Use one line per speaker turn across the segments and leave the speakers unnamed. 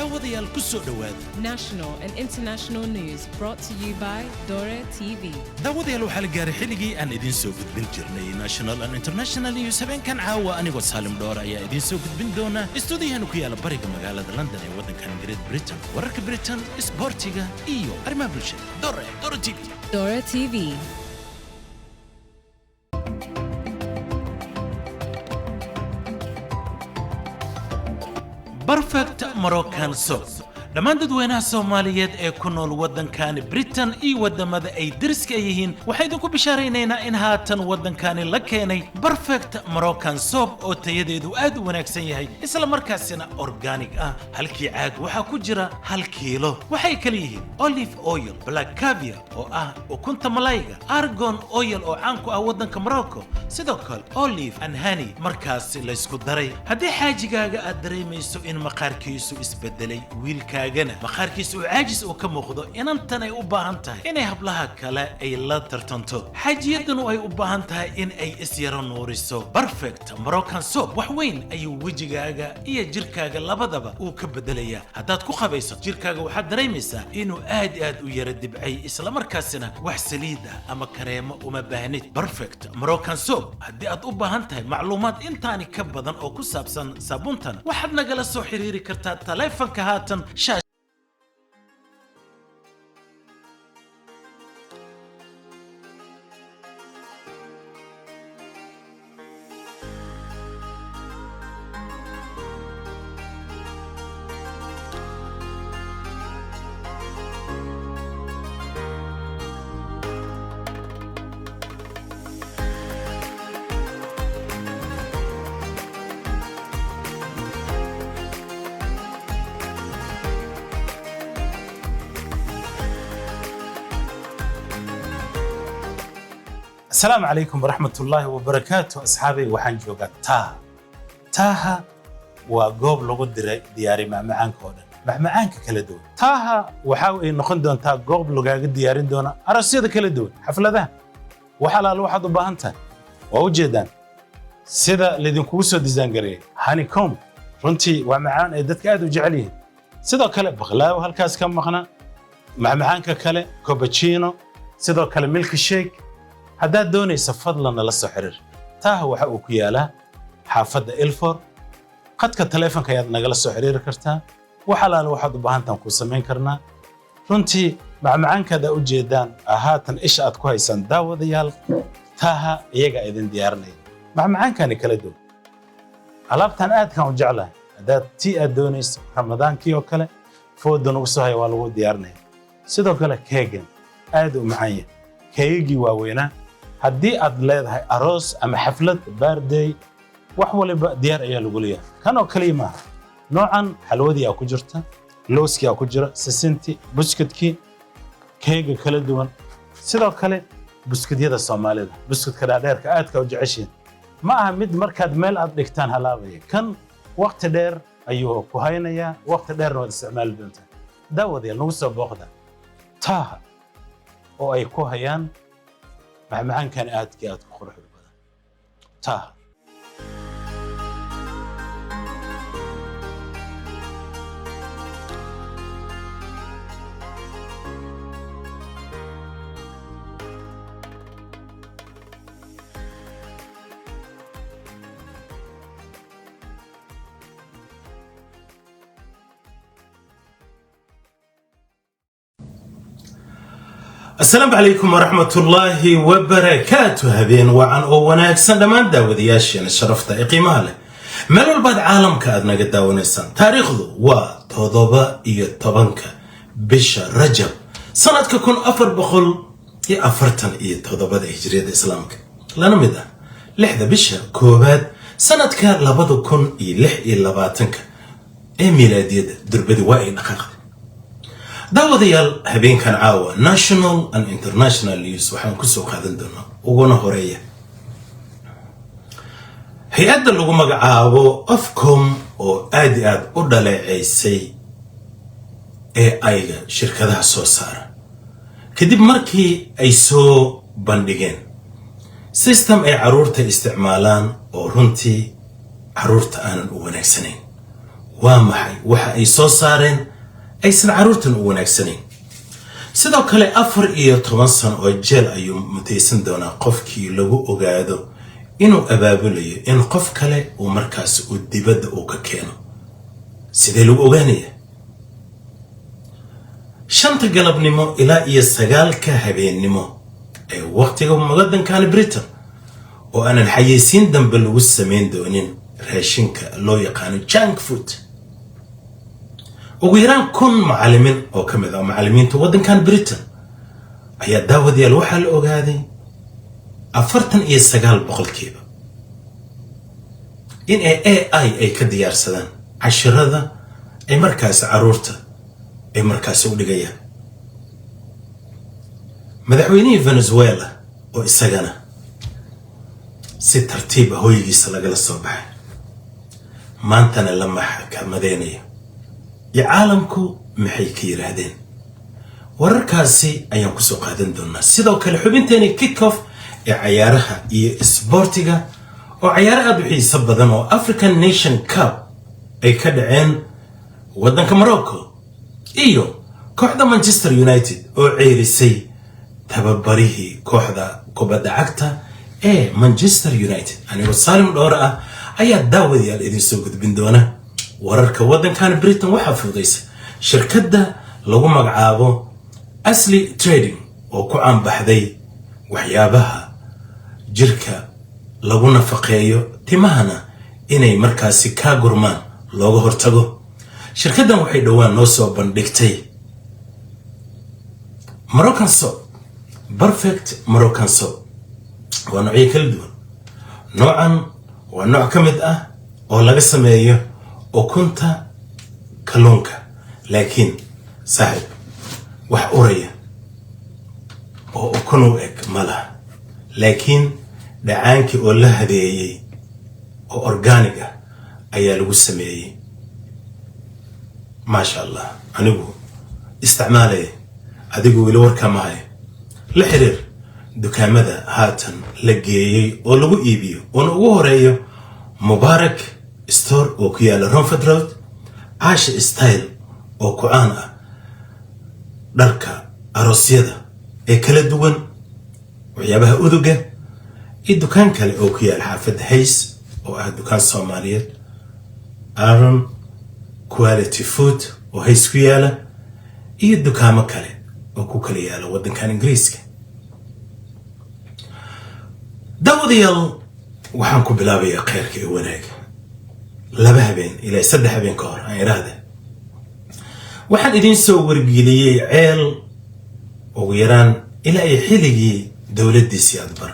daawadayaal ku soo dhawaada
National and international news brought to you by Dora TV.
daawadayaal waxaa la gaaray xilligii aan idiin soo gudbin jirnay National and International News habeenkan caawa anigoo Saalim Dora ayaa idiin soo gudbin doona istuudiyahan ku yaala bariga magaalada London ee waddankan Great Britain wararka Britain isboortiga iyo arrimaha bulshada Dora TV
Dora TV.
Perfect Moroccan sauce dhammaan dadweynaha Soomaaliyeed ee ku nool waddankan Britain iyo wadamada ay dariska yihiin waxay idinku bishaaraynaynaa in haatan waddankani la keenay Perfect Moroccan soup oo tayadeedu aad u wanaagsan yahay isla markaasina organic ah halkii caag waxa ku jira 1 kiilo waxay kala yihiin olive oil black caviar oo ah ukunta malayga argan oil oo caan ku ah waddanka Morocco sidoo kale olive and honey markaas la isku daray haddii xaajigaaga aad dareemayso in maqaarkiisu isbedelay wiilka maqaarkiisu caajis oo ka muuqdo inantan ay u baahan tahay inay hablaha kale ay la tartanto xaajiyadanu ay u baahan tahay in ay isyaro nuuriso Perfect Moroccan soup wax weyn ayuu wajigaaga iyo jirkaaga labadaba uu ka bedelayaa haddaad ku qabayso jirkaaga waxaad dareemaysaa inuu aad u yara dibcay isla markaasina wax saliida ama kareemo uma baahnid Perfect Moroccan soup haddii aad u baahan tahay macluumaad intaani ka badan oo ku saabsan saabuuntan waxaad nagala soo xiriiri kartaa taleefanka haatan السلام عليكم ورحمة الله وبركاته أصحابي وحن جوجا تاها وقوب لغو دياري مع معانك هودا مع معانك كلا دون تاها وحاول نقول دون تا قوب لغو ديارين دونا أرسيدا كلا دون حفلة ذا وحلال واحد وباهنتا ووجدان سيدا لدين كوسو ديزان قريه هاني كوم رنتي ومعان ايدتك ادو جعليه سيدا كلا بغلاو هالكاس كم مخنا مع معانك كلا كوباتشينو سيدا كلا ميلك شيك haddaad doonaysa fadlan la soo xiriir taaha waxa uu ku yaalaa xaafadda Ilford qadka taleefanka ayaad nagala soo xiriiri kartaa waxalaal waxaad u baahantaan ku samayn karnaa runtii macmacaankaada u jeedaan haatan isha aad ku haysan daawadayaal taaha iyaga idin diyaarinaya macmacaankani kala duwan alaabtan aad kan u jeclahay haddaad tii aad doonayso ramadaankii oo kale foodan ugu soo haya waa lagu diyaarinaya sidoo kale keegan aad u macaan yahay keegii waaweynaa haddii aad leedahay aroos ama xaflad birthday wax waliba diyaar ayaa lagu leeyahay kan oo kaliya maaha noocan xalwadii aa ku jirta looskii aa ku jira sisinti buskudkii keega kala duwan sidoo kale buskudyada Soomaalida buskudka dhaadheerka aadka u jeceshiin ma aha mid markaad meel aad dhigtaan halaabaya kan waqti dheer ayuu ku haynayaa waqti dheerna waad isticmaali doontaa daawadayaal nagu soo booqda taaha oo ay ku hayaan macmacaankan aadka aad ku quruxda badan taaha السلام عليكم ورحمة الله وبركاته هذين وعن أوناك سندمان داود ياشين الشرفة إقيماله ملو البعض عالم كأدنا قد داونيسان تاريخه وتوضوبا إيطبانك بشا رجب سنة كون أفر بخل أفرتن إيطوضوبا دا هجرية إسلامك لنا مدى لحظة بشا كوباد سنة كان لابدو كون إلح إلاباتنك ميلادية دربدي وائن أخاق daawadayaal habeenkan caawa national and international news waxaan ku soo qaadan doonaa uguna horeeya hay'adda lagu magacaabo Ofcom oo aad u dhaleeceysay AI-ga shirkadaha soo saara kadib markii ay soo bandhigeen system ay caruurta isticmaalaan oo runtii caruurta aanan u wanaagsanayn وامحي وحا اي سو سارين اي سن عرورتن او وناكسنين sidoo kale 14 sano oo jeel ayuu mutaysan doonaa qofkii lagu ogaado inuu abaabulayo in qof kale uu markaas u dibadda uu ka keeno sidee lagu ogaanaya shanta galabnimo ilaa iyo 9 habeenimo ee waqtiga muqaddankan Britain oo aanan xayeysiin dambe lagu sameyn doonin raashinka loo yaqaan junk food ugu yaraan 1000 macallimiin oo kamid ah macallimiinta waddankan Britain ayaa daawadayaal waxa la ogaaday 49% in AI ay ka diyaarsadaan casharada ay markaas caruurta ay markaas u dhigayaan madaxweynaha Venezuela oo isagana si tartiib ah hooyigiisa lagala soo baxay maantana la maxkamadeynaya يا عالمكو محي كيرادين وركاسي أيام كسو قادن دونا سيدو كالحبين تاني كيك اوف عيارها سبورتيغا وعيارها بحي سبضان و أفريكان نيشن كاب أي كدعين ودن كمروكو إيو كوحدة مانشستر يونايتد أو عيريسي تببريه كوحدة كوبادة عكتا إيه مانشستر يونايتد أنا وصالم الأورقة أيا داوذي الإذي سوقت بندونا wararka waddankan Britain waxa fududeysay shirkadda lagu magacaabo Ashley Trading oo ku aanbaxday waxyaabaha jirka lagu nafaqeeyo timahana inay markaasi ka gurmaan looga hortago shirkaddan waxay dhawaan noo soo bandhigtay Moroccan soap perfect Moroccan soap waa nooc kala duwan noocan waa nooc ka mid ah oo laga sameeyo وكنت كلونكا لكن صاحب وح أوريا وكنو إك ملا لكن دعانك أولا هذي أورجانيكا أيا لو سمي ما شاء الله أنا استعماله أديكو يلور كماي لحرير دكان مدى هاتن لقيه ولو إيبيو ونقوه رأيه مبارك ستور oo ku yaala Romford Road Aasha Style oo ku aan ah dharka aroosyada ee kala duwan waxyaabaha uduga iyo dukaan kale oo ku yaala xaafadda Hayes oo ah dukaan Soomaaliyeed Aaron Quality Food oo Hayes ku yaala iyo dukaamo kale oo ku kala yaala waddankan Ingiriiska daawadayaal waxaan ku bilaabayaa khayrka iyo wanaagga لبه بين إلى سدح بين كور أي هذا واحد إذن سوور بيلي عيل ويران إلى أي حلقي دولة دي سياد بر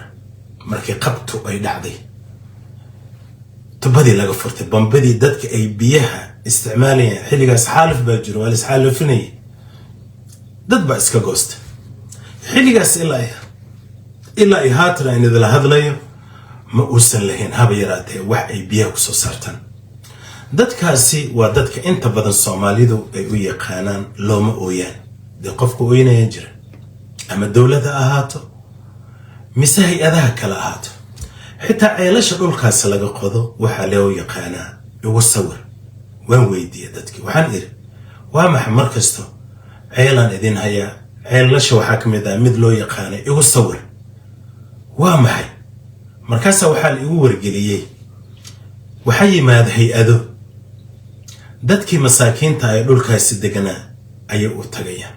مركي قبتو أي دعدي تبدي لقى فرت بمبدي دتك أي بيها استعمالية حلقة سحالف باجر ولا سحالف فني دت بس كجوست حلقة إلا أي هاتر إن ذا هذا ليه ما أوصل لهن هبيراته وحي بيها وصوصرتن dadkaasi waa dadka inta badan Soomaalidu ay u yaqaanaan looma ooyaan de qofku weynaya jira ama dawladda ahaato mise hay'adaha kala ahaato xitaa ceelasha dhulkaas laga qodo waxa loo yaqaanaa ugu sawir waan weydiiyay dadkii waxaan iri waa maxay markasto ceelan idin haya ceelasha waxa kamid ah mid loo yaqaanay ugu sawir waa maxay markaas waxa la igu wargeliyay waxa yimaad hay'ado dadkii masaakiinta ay dhulkaasi deganaa ayay u tagayaan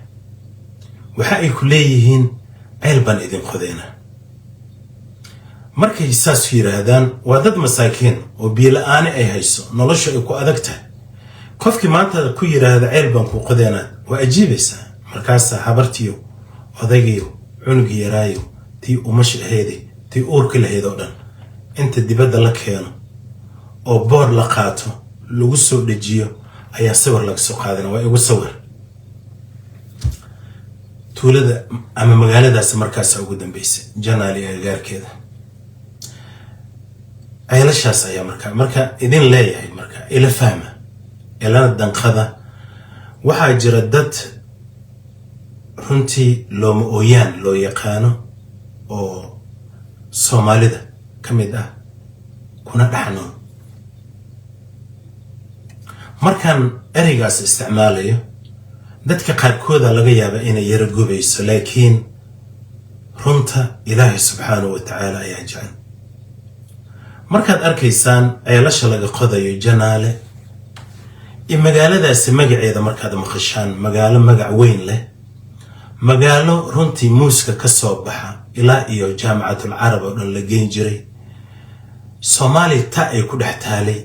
waxa ay ku leeyihiin ceel baan idin qodeena markay saas yiraahdaan waa dad masaakiin oo biyo la'aan ay hayso nolosha ay ku adag tahay qofkii maanta ku yiraahdo ceel baan ku qodeena waa ajiibaysa markaas habartiyo odaygiyo cunugi yaraayo tii umash aheeday tii uurka laheed oo dhan inta dibadda la keeno oo boor la qaato lagu soo dhajiyo ayaa sawir laga soo qaadana waa igu sawir tuulada ama magaaladaas markaas ugu dambeysay janaali agagaarkeeda ceelashaas ayaa marka idin leeyahay marka ila fahma ilana danqada waxaa jira dad runtii looma ooyaan loo yaqaano oo Soomaalida kamid ah kuna dhaxnoon markaan ereygaas isticmaalayo dadka qaarkooda laga yaabaa inay yara gubayso laakiin runta ilaahay subxaanahu wa tacaala ayaa jecel markaad arkaysaan ceelasha laga qodayo Janaale iyo magaaladaasi magaceeda markaad maqashaan magaalo magac weyn leh magaalo runtii muuska ka soo baxa ilaa iyo jaamacatul carab oo dhan la geyn jiray Soomaali ta ay ku dhex taalay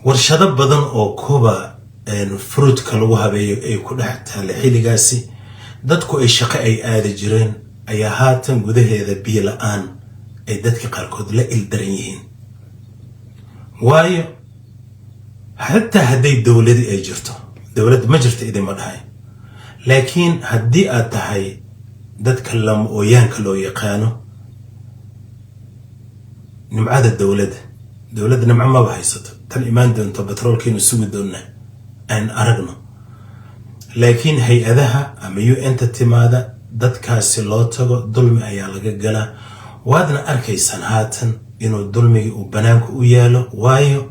warshado badan oo kuba fruitka lagu habeeyo ay ku dhex taalay xilligaasi dadku ay shaqo ay aadi jireen ayaa haatan gudaheeda biyo la'aan ay dadka qaarkood la ildaran yihiin waayo hatta hadday dawladii ay jirto dawlad ma jirto idima dhahay laakiin haddii aad tahay dadka lama ooyaanka loo yaqaano nimcada dawladda nimco maba haysato tan imaan doonto batroolkiinu sugi doonna aan aragno laakiin hay-adaha ama UN-ta timaada dadkaasi loo tago dulmi ayaa laga galaa waadna arkaysaan haatan inuu dulmigi uu banaanka u yaalo waayo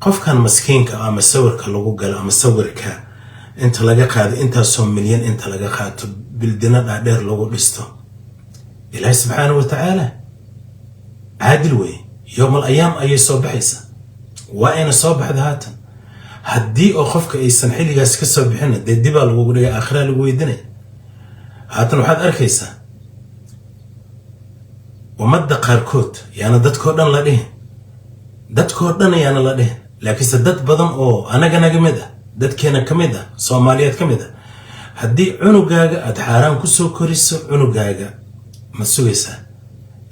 qofkan maskiinka ama sawirka lagu galo ama sawirka inta laga qaado intaasoo milyan inta laga qaato bildina dhaadheer lagu dhisto ilaahay subxaanahu wa tacaala caadil wey yowmal ayaam ayay soo baxaysa waa ayna soo baxda haatan haddii oo qofka aysan xilligaas ka soo bixin dee dibaa lagugu dhigay aakhira lagu weydiinay haatan waxaad arkaysaa ummadda qaarkood yaana dadkoo dhan la dhihin dadkoo dhan yaana la dhihin laakiinse dad badan oo anaganaga mid ah dadkeena ka mid ah Soomaaliyeed ka mid ah haddii cunugaaga aad xaaraan ku soo koriso cunugaaga ma sugaysaa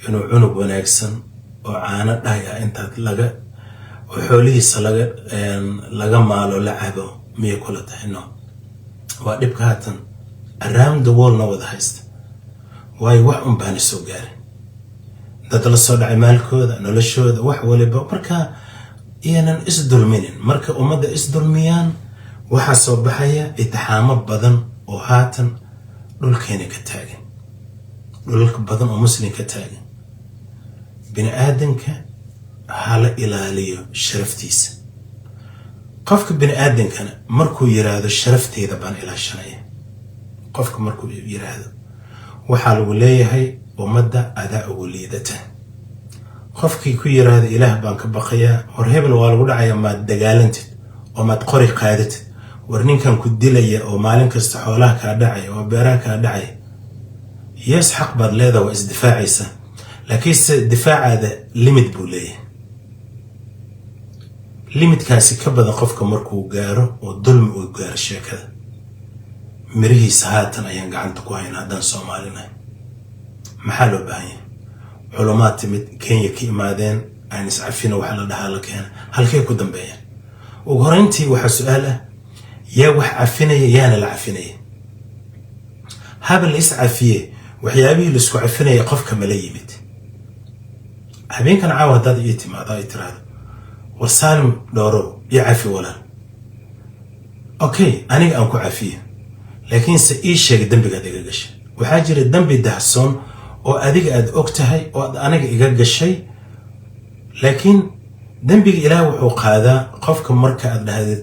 inuu cunug wanaagsan oo caano dhahay ah intaad laga xoolihiisa laga maalo la cabo miyay kula tahay no waa dhibka haatan around the world na wada haysta waayo wax un baana soo gaarin dad la soo dhacay maalkooda noloshooda wax waliba marka iyanan isdulminin marka ummadda isdulmiyaan waxaa soo baxaya itixaamo badan oo haatan dhulkeena ka taagan dhulka badan oo muslim ka taagan bini aadanka hala ilaaliyo sharaftiisa qofka bini aadankana markuu yiraahdo sharafteeda baan ilaashanaya qofka markuu yiraahdo waxaa lagu leeyahay ummadda adaa ugu liidata qofkii ku yiraahdo ilaah baan ka baqayaa war hebel waa lagu dhacayaa maad dagaalantid oo maad qori qaadatid war ninkan ku dilaya oo maalin kasta xoolaha kaa dhacaya oo beeraha kaa dhacaya yes xaq baad leedahay waa isdifaacaysa laakiinse difaacaada limit buu leeyahay limitkaasi ka badan qofka markuu gaaro oo dulmi uu gaaro sheekada mirihiisa haatan ayaan gacanta ku haynaa haddaan Soomaalinahay maxaa loo baahan yahay culumaad timid Kenya ka imaadeen aan iscafina waxa la dhahaa la keena halkee ku dambeeyaan ugu horeyntii waxa su'aal ah yaa wax cafinaya yaana la cafinaya habal is cafiye waxyaabihii la isku cafinaya qofka ma la yimid habeenkan caawa dad ii timaada ay tiraahdo war Saalim dooro ii cafi walaal okay aniga aan ku cafiye laakiin se ii sheeg dambiga adiga gashay waxaa jira dambi dahsoon oo adiga aad og tahay oo aniga iga gashay laakiin dambiga ilaah wuxuu qaadaa qofka marka aad dhahdid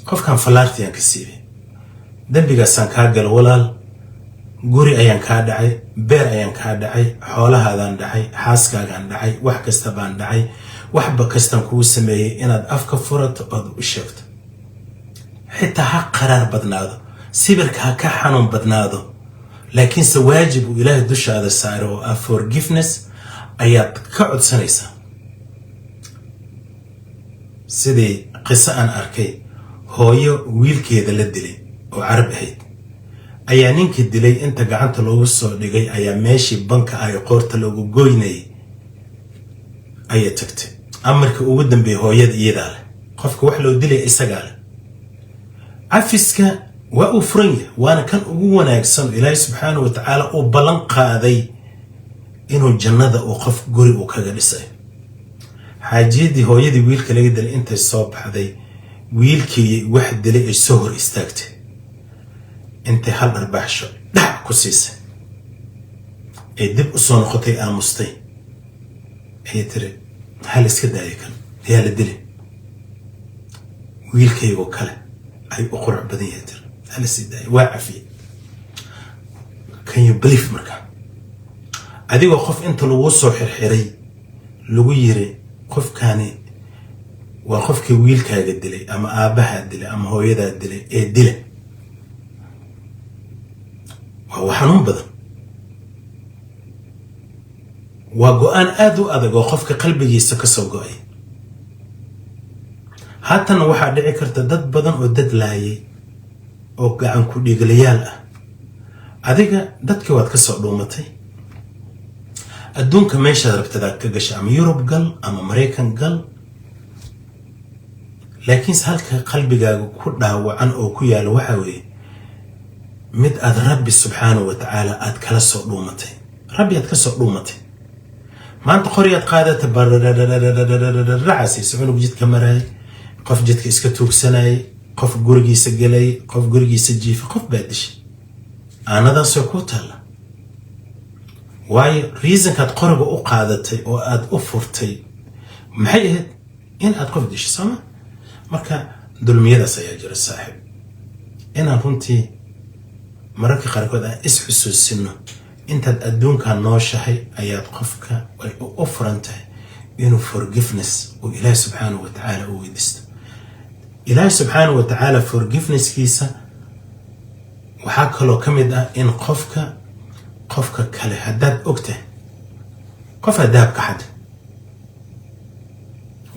qofkan falaartiyaan ka siibay dambigaasaan kaa galo walaal guri ayaan kaa dhacay beer ayaan kaa dhacay xoolahaadaan dhacay xaaskaagaan dhacay wax kasta baan dhacay waxba kastaan kugu sameeyey inaad afka furato ood u sheegto xitaa ha qaraar badnaado sibirka ha ka xanuun badnaado laakiinse waajib uu ilaahay dushaada saaro oo ah forgiveness ayaad ka codsanaysaa sidii qiso aan arkay hooyo wiilkeeda la dilay oo carab ahayd ayaa ninka dilay inta gacanta loogu soo dhigay ayaa meeshii banka ay qoorta loogu gooynayay ayay tagtay amarkii ugu dambeeyay hooyada iyadaa leh qofka wax loo dilay isagaa leh cafiska waa uu furan yahay waana kan ugu wanaagsan ilaahay subxaanahu wa tacaala uu ballan qaaday inuu jannada uu qof guri uu kaga dhisay xaajiyadii hooyadii wiilka laga dilay intay soo baxday wiilkii wax dilay ay soo hor istaagtay intay hal dharbaaxsho dhac ku siisay ay dib u soo noqotay aamustay ay tiri hal iska daaya kan yaa la dilay wiilkaygo kale ay u qurux badan yahay tir hal siday waa cafiye can you believe marka adigoo qof inta lagu soo xirxiray lagu yiri qofkaani waa qofkii wiilkaaga dilay ama aabaha dilay ama hooyada dilay ee dilay waa xanuun badan waa go'aan aad u adag oo qofka qalbigiisa ka soo go'ay haatan waxa dhici karta dad badan oo dad laayay oo gacan ku dhiglayaal ah adiga dadkii waad ka soo dhuumatay adduunka meesha rabtada ka gashay ama Yurub gal ama Mareykan gal laakiin halka qalbigaaga ku dhaawacan oo ku yaal waxa weeye mid aad Rabbi subhanahu wa ta'ala aad kala soo dhuumatay Rabbi aad ka soo dhuumatay maanta qoriyaad qaadata raacay suuq jidka maray qof jidka iska tuugsanay qof gurigiisa galay qof gurigiisa jiifay qof baadish aanada soo ku tala waayo reason kaad qoriga u qaadatay oo aad u furtay maxay ahayd in aad qof disho sama marka dulmiyadaas ayaa jira saaxiib inaan runtii mararka qaarkood aan is xusuusino intaad adduunka nooshahay ayaad qofka way u furantahay inuu forgiveness oo Ilaahay subhanahu wa ta'ala uu weydiisto Ilaahay subhanahu wa ta'ala forgiveness kiisa waxa kaloo kamid ah in qofka kale hadaad ogtahay qof adaabka xad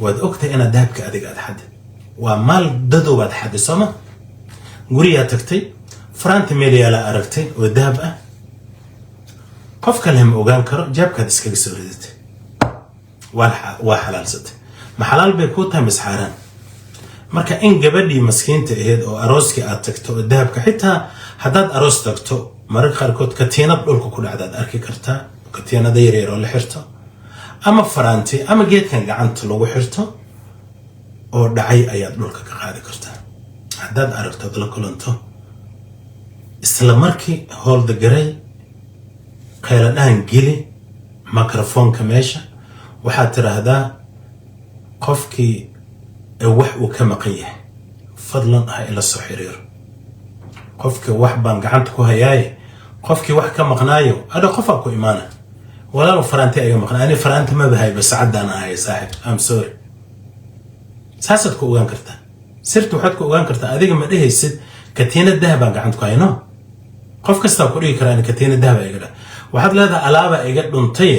waad ogtahay in adaabka adiga aad xad waa maal dadoobaad xad soma guriga tagtay فرانت ميليالا أركتي ودابة قف كلهم أوغان كرو جاب كاد إسكاق سوريدت وحلال ست ما حلال بيكوتها مسحاران مركا إن قبلي مسكين تأهيد أو أروسكي أتكتو دابك حتى حداد أروس تكتو مرق خاركوت كتينة بقولكو كل عدد أركي كرتا كتينة دايريرو اللي حرتا أما فرانتي أما جيت كان قعنت لو حرتا أو دعي أياد بقولك كقاعدة كرتا حداد أركتو دلكو لنتو isla markii hol the garay qeyladaan gili microphone-ka meesha waxa tiraahdaa qofkii wax uu ka maqan yahay fadlan ah ila soo xiriir qofkii wax baan gacanta ku hayaay qofkii wax ka maqnaayo ada qof ku iimaana walaal faraanti ay maqnaani faraanti ma bahay bas cadaan ahay saaxib I'm sorry saasad ku ogaan kartaa sirtu waxaad ku ogaan kartaa adiga ma dhehaysid katiina dahab aan gacanta ku hayno qof kasta ku dhigi kara in katiina dahab ay gala waxaad leedahay alaaba iga dhuntay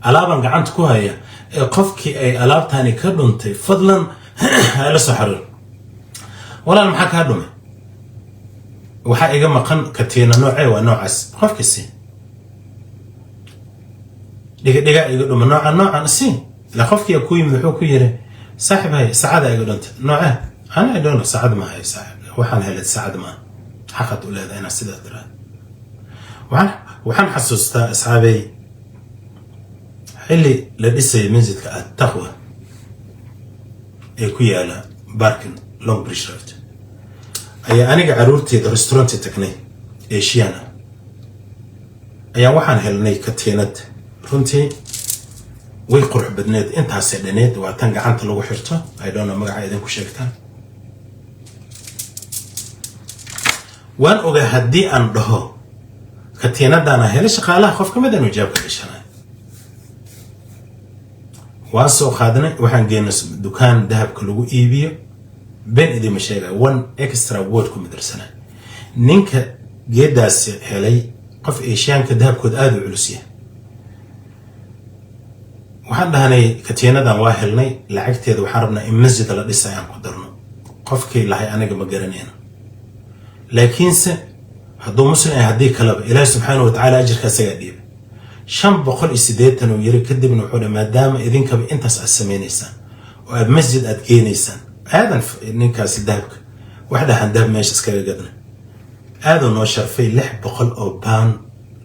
alaaban gacanta ku haya ee qofkii ay alaabtaani ka dhuntay fadlan la soo xiriir walaal maxaa ka dhumay waxa iga maqan katiina noocay waa noocaas qofkiisi dhiga iga dhumay noocan si la qofkii ku yimid wuxuu ku yiri saaxib hay saacada iga dhuntay nooca ana idon saacad ma hay saaxib waxaan helay saacad ma حقت أولاد أنا سيدا درا وحن حسوستا أصحابي اللي لبسي منزل التقوى يكوي على باركن لونج بريش روت أي أنا قعرورتي رستورانتي تكني إيشيانا أي وحن هلني كتينات رنتي ويقرح بدنيت أنت هسيدنيت وعتنق عنت لو حرته I don't know مقع إذن كشيكتان وان اوغا هدي ان دهو كتينادانا هلي شقاله خوف كميد انو جاب كدشنا واسو خادنا waxaan geynay dukaan dahabka lagu iibiyo been idin ma sheegay one extra word ku midarsana ninka geedaas helay qof eeshaanka dahabkood aad u culus yahay waxaan dhahanay katiinadan waa helnay lacagteeda waxaan rabnaa in masjid la dhisay aan ku darno qofkii lahay aniga ma garanayna لكن هذا مسلم هدي كلام إله سبحانه وتعالى أجر كسيء ديب شن بقول إستديت إنه يركض من وحده ما دام إذن كب أنت سأسمين إنسان ومسجد أتجين إنسان هذا نكاس دهبك واحدة هندهب ماشي سكري قدنا هذا نوشر في لح بقول أو بان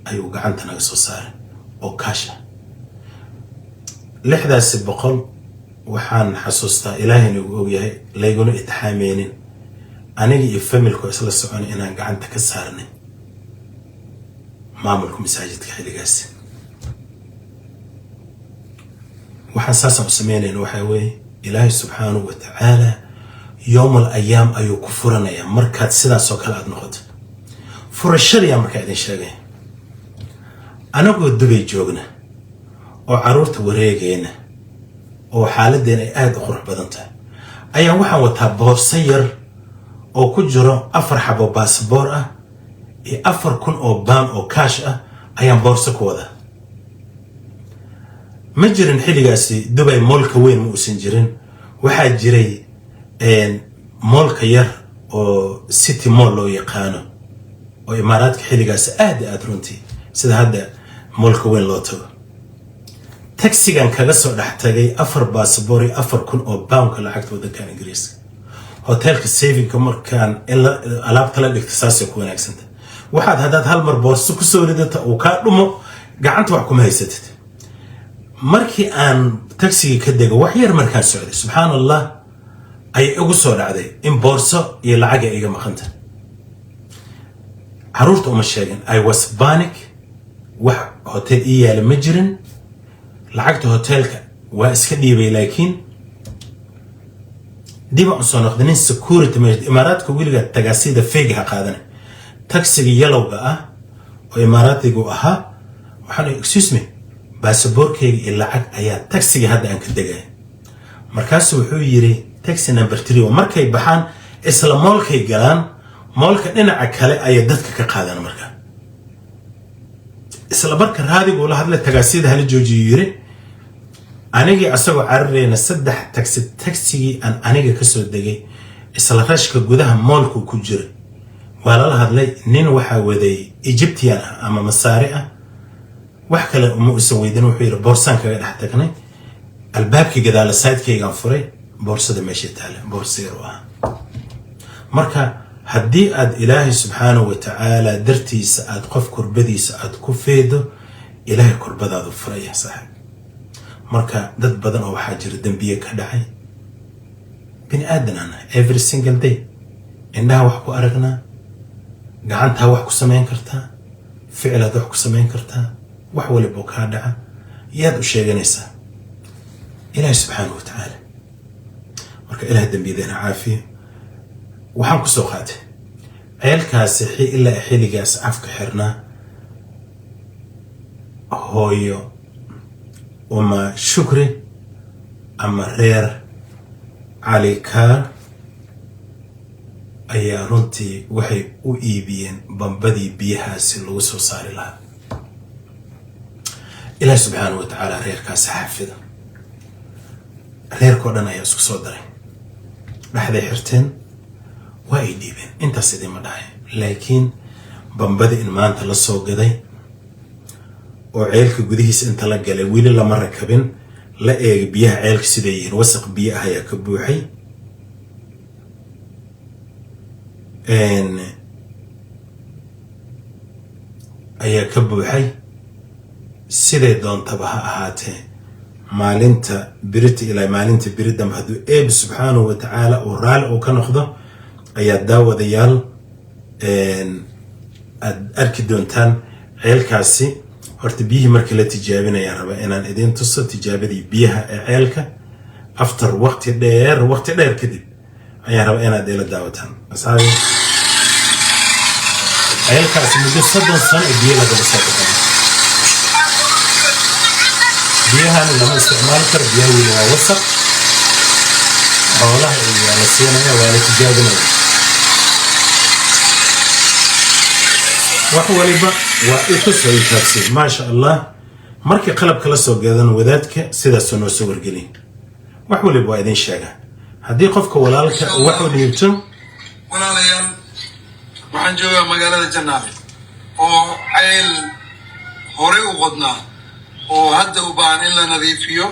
أيوة قعنت نقص صار أو كاشة لحدا سب بقول وحان حسوستا إلهي نقول لا يقولوا إتحامين أنا يفهم الكويس للسؤال أنا قاعد تكسرني ما عملكم مساجد كحيل جالس وحساسة بسميني إنه حيوي إلهي سبحانه وتعالى يوم الأيام أيو كفرنا يا مركات سدا سوكال أد نقط فرشل يا مركات إن شاء الله أنا قد دبي جوجنا وعرورت وريجينا وحالدين آد أخرى بدنته أي واحد وتابور سير أو كجرا أفر حبو باسبور أفر كن أو بان أو كاش أيام بورصة كودا مجرن حلقاسي دبي مولك وين مؤسنجرين واحد جري مولك ير أو سيتي مول لو يقانو أو إمارات حلقاسي أدرونتي سيد هذا مولك وين لوتو تاكسي كان كغسو دحتاغي أفر باسبوري أفر كن أو بان كلا حقت ودا كان إنجليز هوتيلك السيفين كمركان إلا ألعاب تلا الاختصاصي كون أكسنت واحد هذا هالمر بورصة كسو ردت وكادمو قعنت وحكم هيستت مركي أن تاكسي كدقة وحير مركان سعودي سبحان الله أي أقصر عادي إن بورصة يلعقة إيجا مخنت عرورت الشاقن I was panic وح هوتيل إيا لمجرن لعقت هوتيلك واسكدي بي لكن دي بقى صنقدنين سكورتي مجد إمارات كويلغا تقاسيدا فيقها قادنا تاكسي يلوغا وإماراتي قوها وحانو excuse me باسبوركي اللعق أيا تاكسي هذا أنك الدقاء مركاسو وحو يري تاكسي نمبر 3 ومركي بحان إسلا مولكي قلان مولك إنا عكالي أيا دادك كقادنا مركا إسلا بركر هذه قولا هذا التقاسيدا هالي جوجي يري أنيجي أسوي عرّينا سدح تاكسي أن أنيجي كسر الدقي إسلا راشك جودها مالك وكجري ولا هذا لي نين وحاودي إيجيبتيان أما مسارعة وحكى لأمو سويدين وحير بورسان كذا حتى الباب كي جدا على السايد كي غنفري بورصة دمشي تاله بورصة يروها مركا هدي أد إلهي سبحانه وتعالى درتي سأد قف كربدي سأد كفيدو إلهي كربدا ذو فريح صاحب مركا دد بدن أو حاجر الدنبية كدعي بني آدن أنا every single day إنها وحكو أرقنا قعنتها وحكو سمين كرتا فعلا وحكو سمين كرتا وحولي بوكها دعا يادو شيء نيسا إلهي سبحانه وتعالى مركا إلهي الدنبية دينا عافية وحنكو سوقاته عيالكاسي حي إلا إحيلي قاس عفك حرنا هويو وما شكري أما رير عليكار أي رنتي وحي وإيبين بمبدي بيها سلوس وصار لها إله سبحانه وتعالى رير كاس حافظة رير كودنا يسوع صدري لحظة حرتين وإيديبين أنت سيدي مدعي لكن بمبدي إن ما أنت للسوق دي وعيلك جوديس أنت لقى ويل لما ركبين لا بيها عيلك سيدين وسق بيها هي كبوحي إن هي كبوحي سيدون تبها هاته مالنت بريت إلى مالنت بريت دم هدو إيه سبحانه وتعالى ورال وكان خذه أي الدعوة ديال إن أركدون تان عيلك عسي هرت بيه مركلة تجابنا يا رب إن الإدين تصل تجابة دي بيها عيلك أفتر وقت دير كده يا رب أنا ديل الدعوتان أصحابي عيلك مدة صدق سنة بيها لقى بصدق بيها لما استعمال كر بيها ولا وسق والله على سينا ولا تجابنا وحولي وإيكوس وإيكاسي ما شاء الله مركي قلب كلا سوق جذن وذاتك سيدا سنو سوور قلين وحولي بوايدين شاقة هدي قفك ولالك وحولي يبتم
ولا ليال waxaan joogaa magaalada Janaale oo ceel hore u qodnaa oo hadda u baahan in la nadiifiyo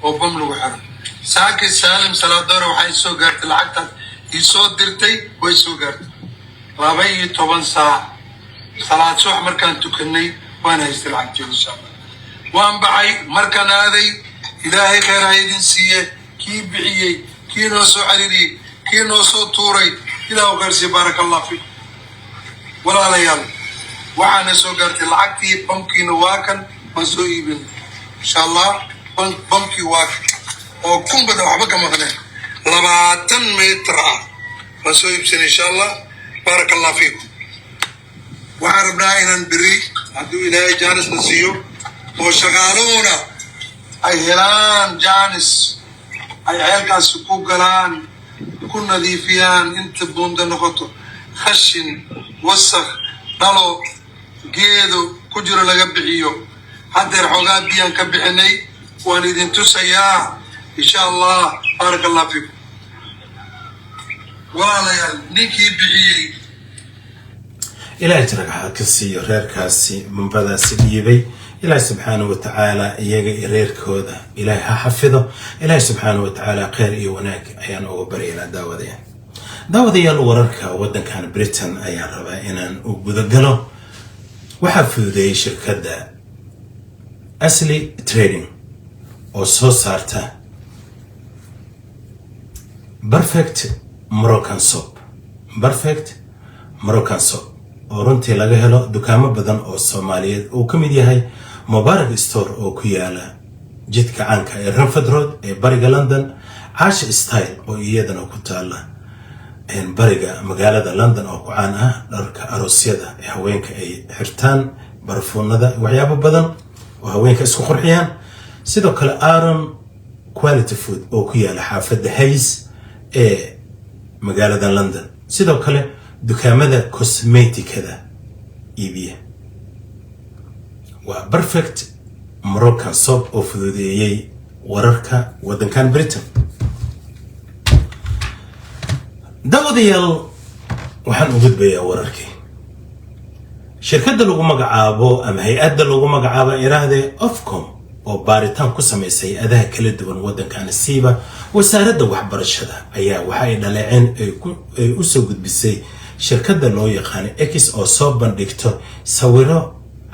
oo bam lagu xiro saaki Saalim Salaadoor waxay soo gaartay lacagta ay soo dirtay way soo gaartay 12 saac salaad subax markaan tukanay waan haystay lacagtii insha Allah waan baxay markaan aaday ilaahay khayr ha idin siiye kii bixiyay kii noo soo xariiriyay kii noo soo tuuray ilaahu khayr si barakallahu fiik ولا ليال وحنا سوقرتي لعقتي بمكي نواكن مسويبن إن شاء الله بمكي واك وكم بدو حبك مثلا 20 متر فسوي بسن إن شاء الله. بارك الله فيكم. وعربنا إن بري عدو إلهي جانس نسيو وشغالونا أي هلان جانس أي عيالك سكوك قلان كنا ذيفيان انت بوند نقطو خشن وسخ دلو جيدو كجر لقبعيو حتى الحوغات ديان كبعني وانيدين تسيا إن شاء الله. بارك الله فيكم. ولا يا نيكي بحيي
إلهي ترقى كسي رير كاسي من بدا سبيبي. إلهي سبحانه وتعالى إيجا رير كودا إلهي حفظه. إلهي سبحانه وتعالى خير إيواناك أيان أوبري إلى داودي الورركا ودن كان بريتن أيان ربا إنان وبدقلو وحفظ دي شركة أسلي تريدين أو سو سارتا بيرفكت Moroccan soap. Perfect Moroccan soap. oo runtii laga helo dukaamo badan oo Soomaaliyeed oo kamid yahay Mubarak Store oo ku yaala jidka caanka ee Ranford Road ee bariga London, Ash Style oo iyadana ku taala bariga magaalada London oo ku caan ah dharka aroosyada ee haweenka ay xirtaan, barfuunada, waxyaabo badan oo haweenka isku qurxiyaan. sidoo kale Aaron Quality Food oo ku yaala xaafadda Hayes ee magaalada London. sidoo kale dukaamada cosmeticada iibiya waa Perfect Moroccan soap oo fududeeyay wararka wadankan Britain. dawadayaal waxaan u gudbayaa wararkii shirkadda lagu magacaabo ama hay'adda lagu magacaabo iraahday Ofcom oo baaritaan ku sameysay adaha kala duwan wadankan siiba wasaaradda waxbarashada ayaa waxa ay dhaleeceen ay u soo gudbisay shirkadda loo yaqaan X oo soo bandhigto sawiro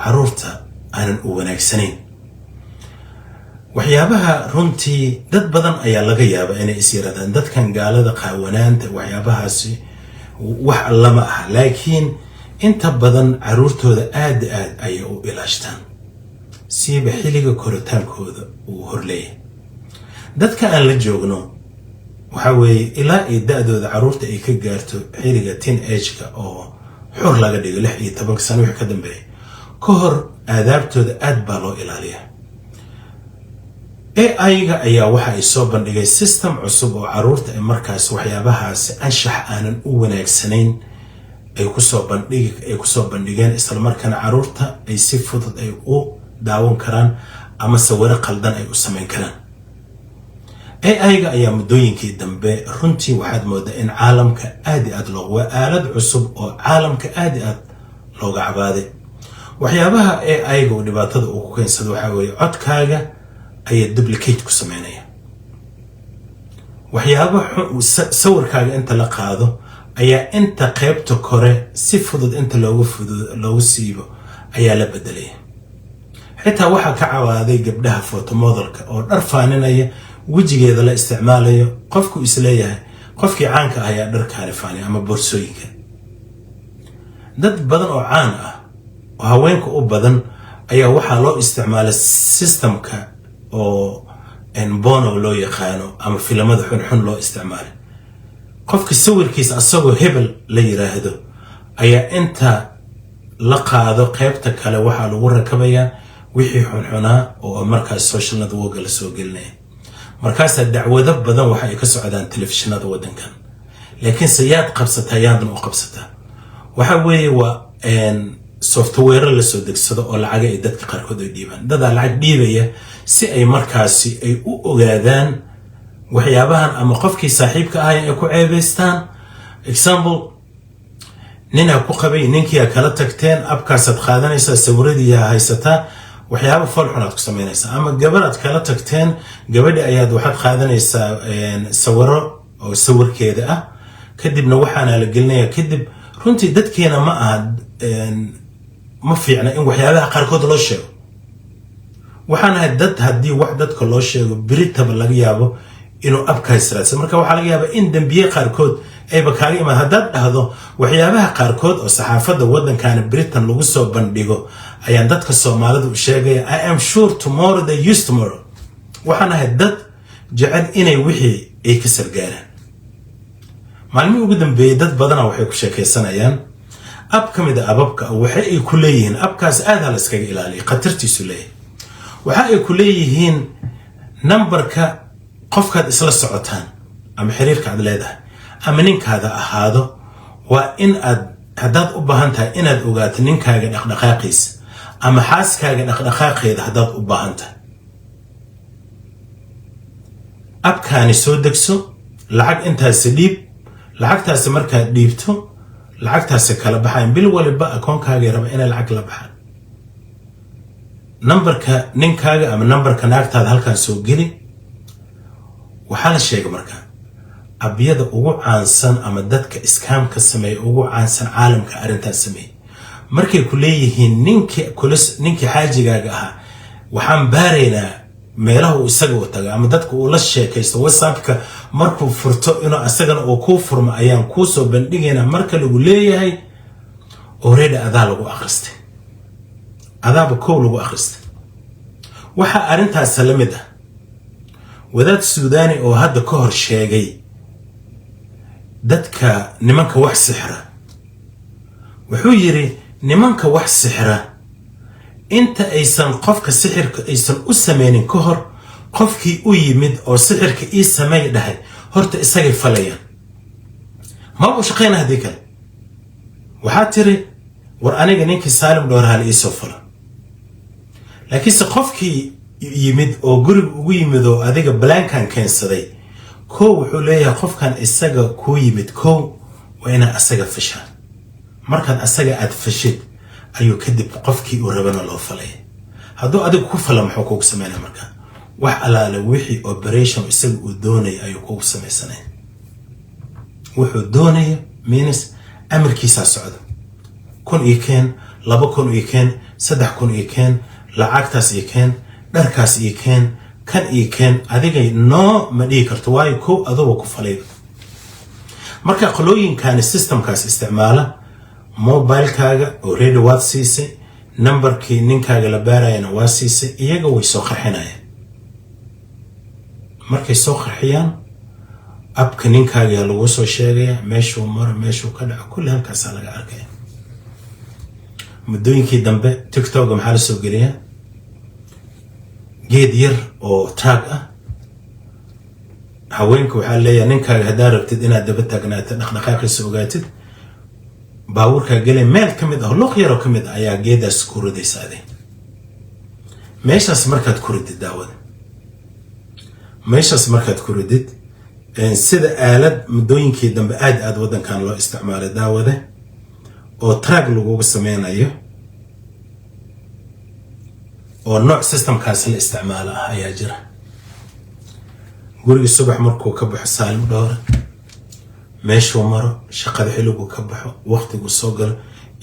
caruurta aanan u wanaagsanayn. waxyaabaha runtii dad badan ayaa laga yaabaa inay is yiraahdaan dadkan gaalada qaawanaanta waxyaabahaasi wax lama aha, laakiin inta badan caruurtooda aad ayay u ilaashtaan siiba xilliga koritaankooda uu horleeyahay. dadka aan la joogno waxa weeye ilaa ay da'dooda caruurta ay ka gaarto xilliga teenage-ka oo xor laga dhigo 16 sano wixii ka dambeeyay ka hor aadaabtooda aad baa loo ilaaliyaa. AI-ga ayaa waxa ay soo bandhigay system cusub oo caruurta ay markaas waxyaabahaasi anshax aanan u wanaagsanayn ay ku soo bandhigeen isla markaana caruurta ay si fudud ay u daawan karaan ama sawiro qaldan ay u sameyn karaan. AI-ga ayaa muddooyinkii dambe runtii waxaad moodaa in caalamka aad loogu waa aalad cusub oo caalamka aad looga cabaaday. waxyaabaha AI-ga oo dhibaatada uu ku keensado waxa weeye codkaaga ayaa duplicate ku sameynaya. waxyaabaha sawirkaaga inta la qaado ayaa inta qaybta kore si fudud inta loogu siibo ayaa la bedelaya. xitaa waxa ka cawaaday gabdhaha photo modelka oo dhar faaninaya wajigeeda la isticmaalayo qofku isleeyahay qofkii caanka ah ayaa dhar kaalifaanay ama boorsooyinka. dad badan oo caan ah oo haweenka u badan ayaa waxaa loo isticmaalay systemka oo bono loo yaqaano ama filimada xunxun loo isticmaalay. qofka sawirkiisa asagoo hebel la yiraahdo ayaa inta la qaado qaybta kale waxaa lagu rakabayaa wixii xunxunaa oo markaas social network la soo gelinaya. markaas dacwado badan waxa ay ka socdaan telefishinada wadankan, laakiin siyaad qabsata yaadan u qabsata waxa weeye waa software la soo degsado oo lacag ay dadka qaarkood ay dhiibaan. dad lacag dhiibaya si ay markaasi ay u ogaadaan waxyaabahan ama qofkii saaxiibka ah ay ku ceebeystaan. example nina ku qabay ninkii kala tagteen abkaasad qaadanaysa sawiradii haysataa waxyaabo falxunaad ku sameynaysaa, ama gabadh kala tagteen gabadhi ayaad waxaad qaadanaysaa sawiro oo sawirkeeda ah kadibna waxaana la gelinaya. kadib runtii dadkeena ma aha ma fiicna in waxyaabaha qaarkood loo sheego. waxaan ahay dad haddii wax dadka loo sheego biritaba laga yaabo inuu abkaas raadsan. marka waxaa laga yaabaa in dambiye qaarkood ayba kaaga imaan haddaad dhahdo waxyaabaha qaarkood oo saxaafadda waddankan Britain lagu soo bandhigo ayaan dadka Soomaalida u sheegaya I am sure tomorrow they use tomorrow. waxaan ahay dad jecel inay wixii ay ka sargaaraan maalmihii ugu dambeeyay dad badana waxay ku sheekaysanayaan ab ka mid a ababka waxa ay ku leeyihiin abkaas aad hal iskaga ilaaliya khatartiisu leeyahay waxa ay ku leeyihiin numberka qofkaad isla socotaan ama xiriirka aad leedahay ama ninkaada ahaado waa in aad haddaad u baahan tahay inaad ogaato ninkaaga dhaqdhaqaaqiisa ama xaaskaaga dhaqdhaqaaqeeda haddaad u baahan tahay abkaani soo degso lacag intaasi dhiib lacagtaasi markaad dhiibto lacagtaasi kala baxayn bil waliba akoonkaaga raba inay lacag la baxaan numberka ninkaaga ama numberka naagtaada halkan soo geli waxaa la sheegay markaa abyada ugu caansan ama dadka iskaamka sameeya ugu caansan caalamka arrintaas sameeya markay ku leeyihiin ninkii xaajigaaga ahaa waxaan baaraynaa meelaha uu isaga u taga ama dadka uu la sheekaysto whatsappka markuu furto inuu asagana uu kuu furmo ayaan kuu soo bandhigaynaa marka lagu leeyahay already adaa lagu akhristay adaaba kow lagu akhristay waxaa arrintaas la mid ah wadaad suudaani oo hadda ka hor sheegay dadka nimanka wax sixra wuxuu yiri nimanka wax sixra inta aysan qofka sixirka aysan u sameynin ka hor qofkii u yimid oo sixirka ii sameey dhahay horta isagay falayaan ma uu shaqeynaa hadii kale waxaa tiri war aniga ninkii saalim dhowrhaal ii soo fala laakiinse qofkii yimid oo guriga ugu yimid oo adiga blankan keensaday kow wuxuu leeyahay qofkan isaga kuu yimid kow waa inaa asaga fashaa markaad asaga aad fashid ayuu kadib qofkii uu rabana loo falay hadduu adigu ku fala muxuu kugu sameynaa markaa wax alaale wixii operation isaga uu doonaya ayuu kugu samaysanay wuxuu doonaya means amarkiisaa socda 1,000 ii keen 2,000 ii keen 3,000 ii keen lacagtaas ii keen dharkaas ii keen kan ii keen adigay noo ma dhihi karto waayo kow aduba ku falay marka qolooyinkaani systemkaas isticmaala mobilekaaga already waad siisay numberkii ninkaaga la baarayana waa siisay iyaga way soo qarxinayaan markay soo qarxiyaan abka ninkaaga lagu soo sheegaya meeshuu maro meeshuu ka dhaco kulli halkaasaa laga arkaya muddooyinkii dambe tiktok maxaa la soo geliyaa geed yar oo taag ah haweenka waxaa leeyahay ninkaaga haddaa rabtid inaad daba taagnaato dhaqdhaqaaqiisa ogaatid baabuurka galay meel ka mid ah luq yar oo ka mid ah ayaa geedaas ku ridaysaadeen meeshaas markaad ku ridid daawada meeshaas markaad ku ridid sida aalad muddooyinkii dambe aad waddankan loo isticmaalay daawada oo track lagugu sameynayo oo nooc systemkaas la isticmaalo ah ayaa jira guriga subax markuu ka baxo saalim dhowr meeshuu maro shaqada xiligu ka baxo waqtigu soo galo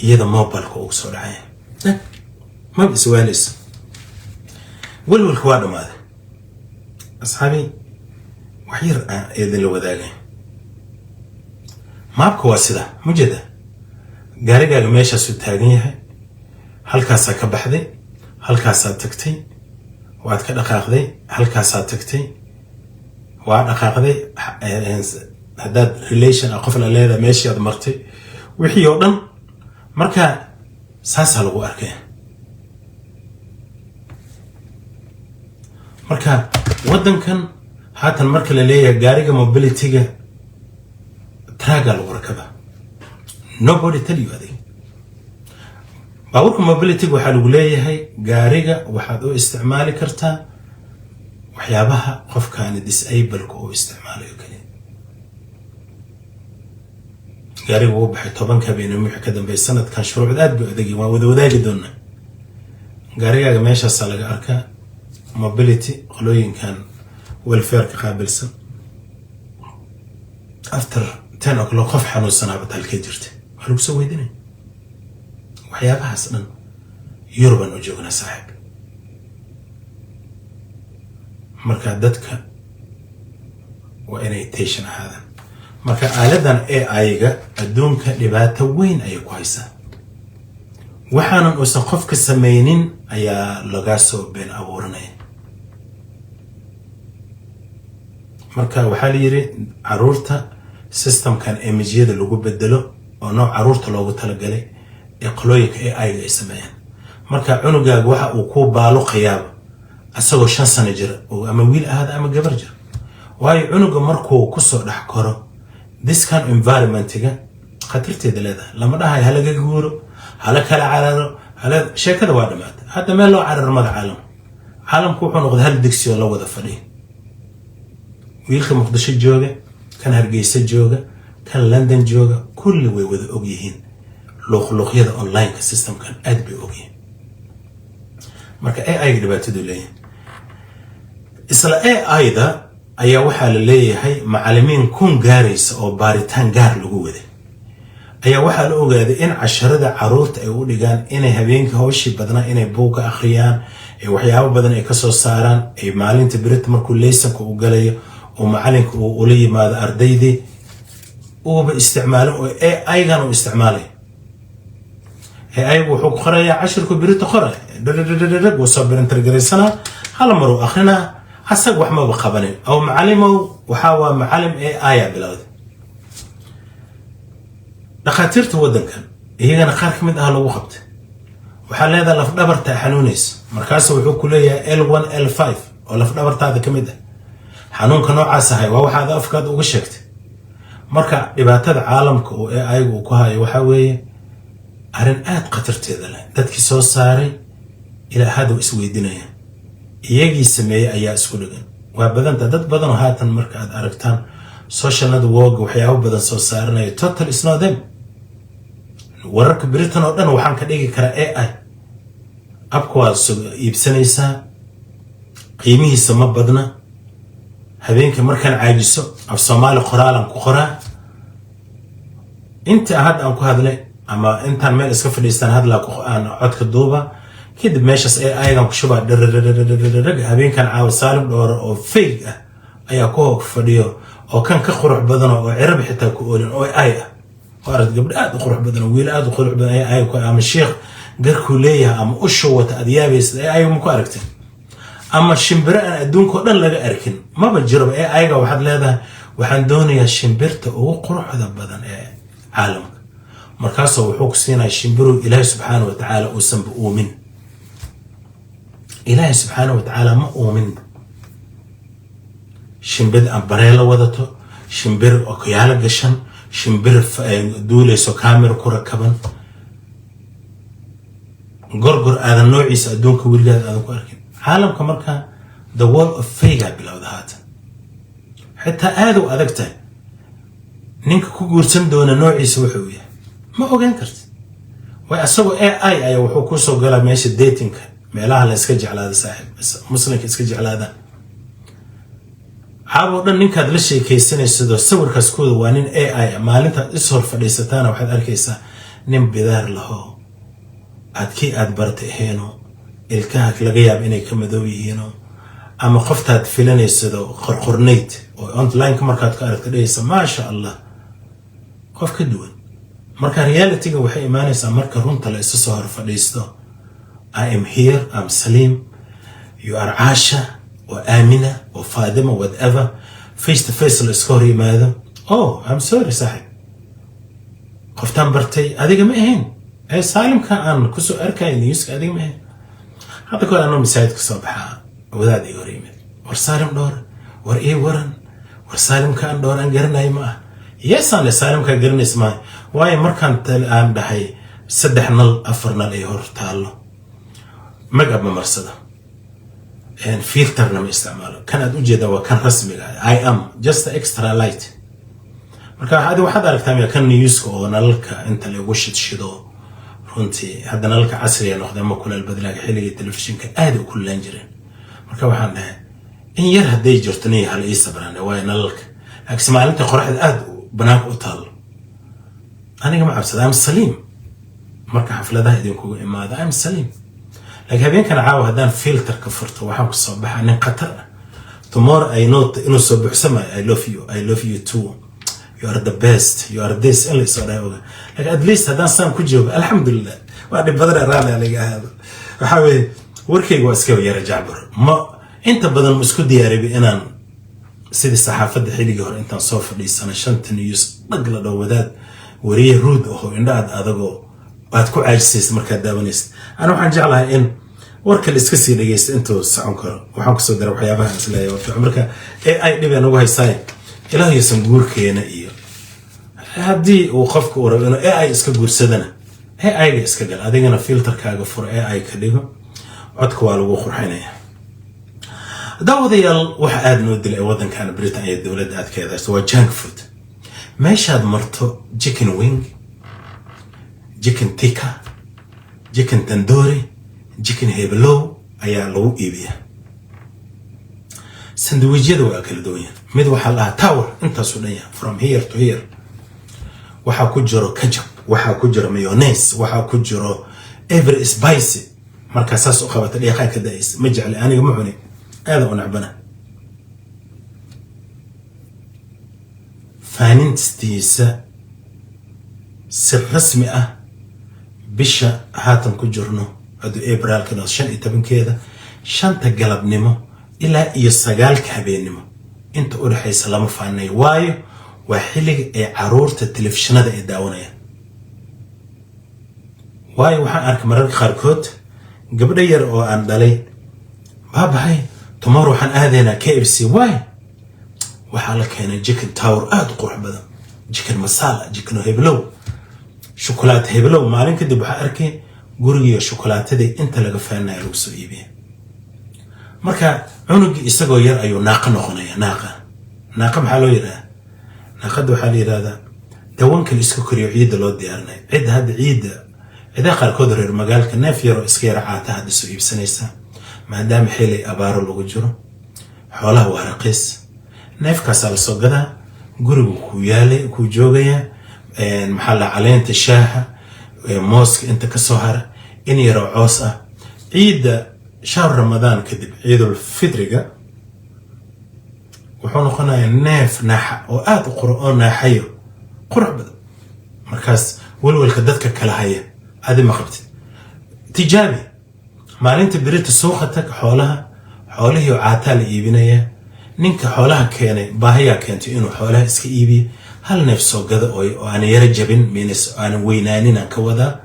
iyada mobilka ugu soo dhacaya ma biswaalayso walwalka waa dhamaaday asxaabi wax yar aan idin la wadaagay maabka waa sida mujada gaarigaaga meeshaasuu taagan yahay halkaasaa ka baxday halkaasaa tagtay waad ka dhaqaaqday halkaasaa tagtay waa dhaqaaqday haddaad relation qof la leedahay meeshii aad martay wixii oo dhan marka saasaa lagu arkay marka waddankan haatan marka la leeyahay gaariga mobilityga traga lagu rakaba nobody tell you adii baabuurka mobilityga waxaa lagu leeyahay gaariga waxaad u isticmaali kartaa waxyaabaha qofkaani disableka uu isticmaalayo kaliya gaariga uu baxay 10 habeenimo wixii ka dambeeyay sanadkan shuruucda aad buu adag waa wada wadaagi doonaa gaarigaaga meeshaas laga arkaa mobility qolooyinkan welfare ka qaabilsan after 10 o'clock qof xanuunsanaa batalka jirta waxa lagu soo weydiinay waxyaabahaas dhan Yuruban u joognaa saaxiib marka dadka waa inay tension ahaadaan marka aaladan AI-ga adduunka dhibaato weyn ay ku haysaa waxaanan uusan qofka sameynin ayaa laga soo been abuuranaya marka waxaa la yiri caruurta systemkan imageyada lagu bedelo oo nooc caruurta loogu talagalay ee qolooyinka AI ay sameeyaan marka cunugaaga waxa uu ku baalo qiyaabo asagoo 5 sano jira oo ama wiil ahaad ama gabar jira waayo cunuga markuu ku soo dhax koro this kind of environment-ga khatarteeda leedahay lama dhahay halaga guuro hala kala cararo hala sheekada waa dhamaatay hadda meel loo cararo magaca caalamku wuxuu noqday hal digsi oo la wada fadhiyo wiilka muqdisho jooga kan hargeysa jooga kan london jooga kulli way wada og yihiin luqluqyada online ka systemkan aad bay og yihiin marka AI dhibaatadu leeyahay isla AI-da ayaa waxaa la leeyahay macallimiin kun gaaraysa oo baaritaan gaar lagu waday ayaa waxaa la ogaaday in casharada caruurta ay u dhigaan inay habeenkii hawshii badnaa inay buuga akhriyaan ee waxyaabo badan ay ka soo saaraan ay maalinta birita markuu leysonka u galayo oo macallinka uu ula yimaado ardaydii uuba isticmaalin oo AI-gan uu isticmaalay AI wuxuu ku qorayaa cashirku birita qoray wuu soo birintargaraysanaa hal mar uu akrinaa asag wax maba qabanin oo macallimow waxaa waa macallim AI bilowday dhakhaatiirta waddankan iyagana qaar ka mid ah lagu qabtay waxaa leedahay laf dhabarta xanuunaysa markaas wuxuu ku leeyahay L1 L5 oo laf dhabartaada ka mid ah xanuunka noocaas ah waa waxa aad afkaad uga sheegtay marka dhibaatada caalamka oo AI uu ku hayo waxa weeye arin aad qatarteeda leh dadkii soo saaray ilaa hada isweydiinaya iyagii sameeyay ayaa isku dhigan waa badanta dad badan oo haatan marka aad aragtaan social network waxyaabo badan soo saaranaya total is not them wararka Britain oo dhan waxaan ka dhigi karaa AI abkwaad soo iibsanaysaa qiimihiisa ma badna habeenka markaan caajiso af Soomaali qoraalan ku qoraa inta hadda aan ku hadlay ama intaan meel iska fadhiistaan hadla ku aan codka duuba kadib meeshas AI-gan ku shubaa habeenkan caawa saalim dhoor oo fake ah ayaa ku hog fadhiyo oo kan ka qurux badan oo cirab xitaa ku oolin oo AI ah arad gabdha aad u qurux badan wiil aad u qurux badan AI ku ama sheekh garku leeyahay ama u showata adiyaabaysa AI ma ku aragtay ama shimbira aan adduunka dhan laga arkin maba jiro AI-ga waxaad leedahay waxaan doonayaa shimbirta ugu quruxda badan ee caalamka markaas wuxuu ku siinayaa shimbiru Ilaahay subhanahu wa ta'ala oo sanba uumin Ilaahay subhanahu wa ta'ala ma uumin shimbir aan bareelo wadato shimbir oo kiyaala gashan shimbir duulayso kaamir ku rakaban gorgor aadan noociisa adduunka wiligaad aadan ku arkin caalamka marka the world of fake bilowda haatan xitaa aad u adagtahay ninka ku guursan doona noociisa wuxuu yahay ma ogaan kartid way asagoo AI ayaa wuxuu ku soo galaa meesha datingka meelaha la iska jeclaada saaxiib muslimka iska jeclaada عابو دن نينكاد لا sheekaysanayso sawirkaas kooda waa nin AI maalinta is hor fadhiisataana waxaad arkaysaa nin bidaar laho adkii aad bartay heeno ilkaha laga yaab inay ka madow yihiin ama qoftaad filanayso qorqorneyd oo online ka markaad ka aragto dhaysa ma sha Allah qof ka duwan marka reality-ga waxay imaanaysaa marka runta la isu soo hor fadhiisto I am here I'm Salim you are Asha وآمنة وفاطمة whatever face to face الإسكوري ماذا oh I'm sorry صاحب قفتان برتي هذيك ما هين أي سالم كان كسو أركاين يسك هذيك ما هين هذا كل أنا مساعد كصباحا وذا دي وريمة ورسالم دور ور إيه ورن ورسالم كان دور أن قرنا يما يسان لسالم كان قرنا اسمه واي مركان تلام دحي سدح نل أفرنا ليهور تعالو مقب ممرصده and filter نم استعماله كان أوجد وكان رسمي I am just extra light مركا هذا واحد عارف تامي كان نيوسكو نلك أنت اللي وشت شدو رنتي هذا نلك عصري ناخذ ما كل البدلاء حلقة التلفزيون كأدي وكل لانجرين مركا واحد ده إن يره دي جرتني على إيه صبرنا واي نلك أكسمع أنت قرحت أد بناك أطال أنا جماعة بس I'm سليم مركا حفلة ده يدينكو إما هذا I'm سليم لكن هبين كان عاو هدان فلتر كفرته وحاوك الصباح أنا قطر tomorrow I know إنه صبح سما I love you too you are the best you are this اللي صار هذا لكن at least هدان سام كجوب الحمد لله وعد بدر الرابع اللي هذا وحاول وركي واسكو يا رجع بر ما أنت بدل مسكو دياري بإنان sidii saxaafadda xilligii hore intaan soo fadhiisana 5 news dhag la dhowadaad wariye ruud oo indhaad adagoo baad ku caajisaysa markaad daawanaysa ana waxaan jeclahay in warka la iska sii dhageysto intuu socon karo waxaan ku soo daray waxyaabaha isleeyahay warka marka AI dhibeen ugu haysay ilaahay san guurkeena iyo haddii uu qofku u rabo inuu AI iska guursadana AI ga iska gal adigana filterkaaga fur AI ka dhigo codka waa lagu qurxinaya daawadayaal waxa aad noo dilay wadankan Britain iyo dawladda aad ka yeedayso waa junk food meeshaad marto chicken wing chicken tikka chicken tandoori chicken heblow ayaa lagu iibiyaa sandwichada waa kala duwan mid waxa la tower intaas u dhanyaa from here to here waxa ku jiro ketchup waxa ku jiro mayonnaise waxa ku jiro every spicy marka saas u qabata dhaqan ka daayis ma jecel aniga ma cuni aad u nacbana faanintiisa si rasmi ah bisha haatan ku jirno hadu April ka 15keeda 5 galabnimo ilaa iyo 9 habeenimo inta u dhaxaysa lama faanay waayo waa xilliga ay caruurta telefishinada ay daawanayaan waayo waxaan arkay marar qaarkood gabadha yar oo aan dhalay baabahay tomorrow waxaan aadaynaa KFC waayo waxaa la keenay chicken tower aad qurux badan chicken masala chicken heblow شوكولاتة هبلو مالين كده بحركة قرية شوكولاتة دي انت لقى فانا يلوكسو ايبيا مركا عنق يستقو ير ايو ناقة نغنية ناقة محالو يرا ناقة دو حالي هذا دوانك الاسكو كريو عيد لو ديارنا عيد هاد عيد عيدا قال كودر المقال كناف يرو اسكير عاتا هاد السوئيب سنيسا ما دام حيلي ابارو لو جرو حوله وارقيس ناف كاسال سوقدا قريو كويالي كو جوغيا محل علينت الشاحة موسك انت كسوهر اني يرو عوصة عيد شهر رمضان كدب عيد الفطر وحونو قنا ناف ناحة وآت قرآن ناحيو قرب مركز ولول كدتك كلاهية هذه ما خبت تجابي مالين بريت سوختك حولها حوله وعاتال إيبينية نينك حولها كيني باهيا كانت إنو حولها اسكي إيبي هل نفسه قد أو أنا يرجبين مينس أنا وينانين كوذا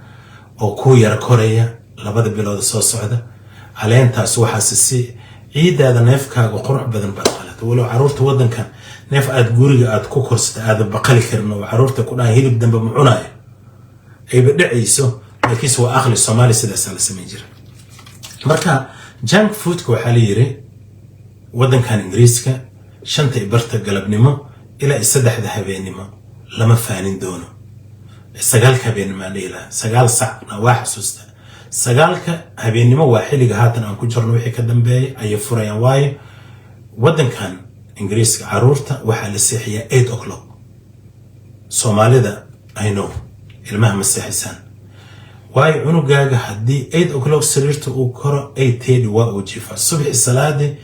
أو كو يركوريا لبعض بلاد الصعدة علين تاسو حساسي عيد هذا نفكها وقرح بدن بدخلت ولو عرورت ودن كان نف أتجوري أتكوكرست هذا بقال كرنو وعرورت كنا هيل بدن بمعناي أي بدعيسو لكن سوى أخلي الصومالي سدا سالس ميجر مركا جانك فود كو حاليري ودن كان إنجليزكا شنطة برتا قلب نمو إلى السدح ذهبينما لما فانين دونه سجالك هبينما ليلة سجال صع نواح سوسته سجالك هبينما واحد جهاتنا أن كجر نوحي كدم بي أي فريان واي ودن كان إنجليز عرورته وحال السيحية 8 o'clock سومالي ذا I know المهم السيحسان واي عنو جاجة حدي 8 o'clock سريرته وكرة 8 وجيفة الصبح الصلاة دي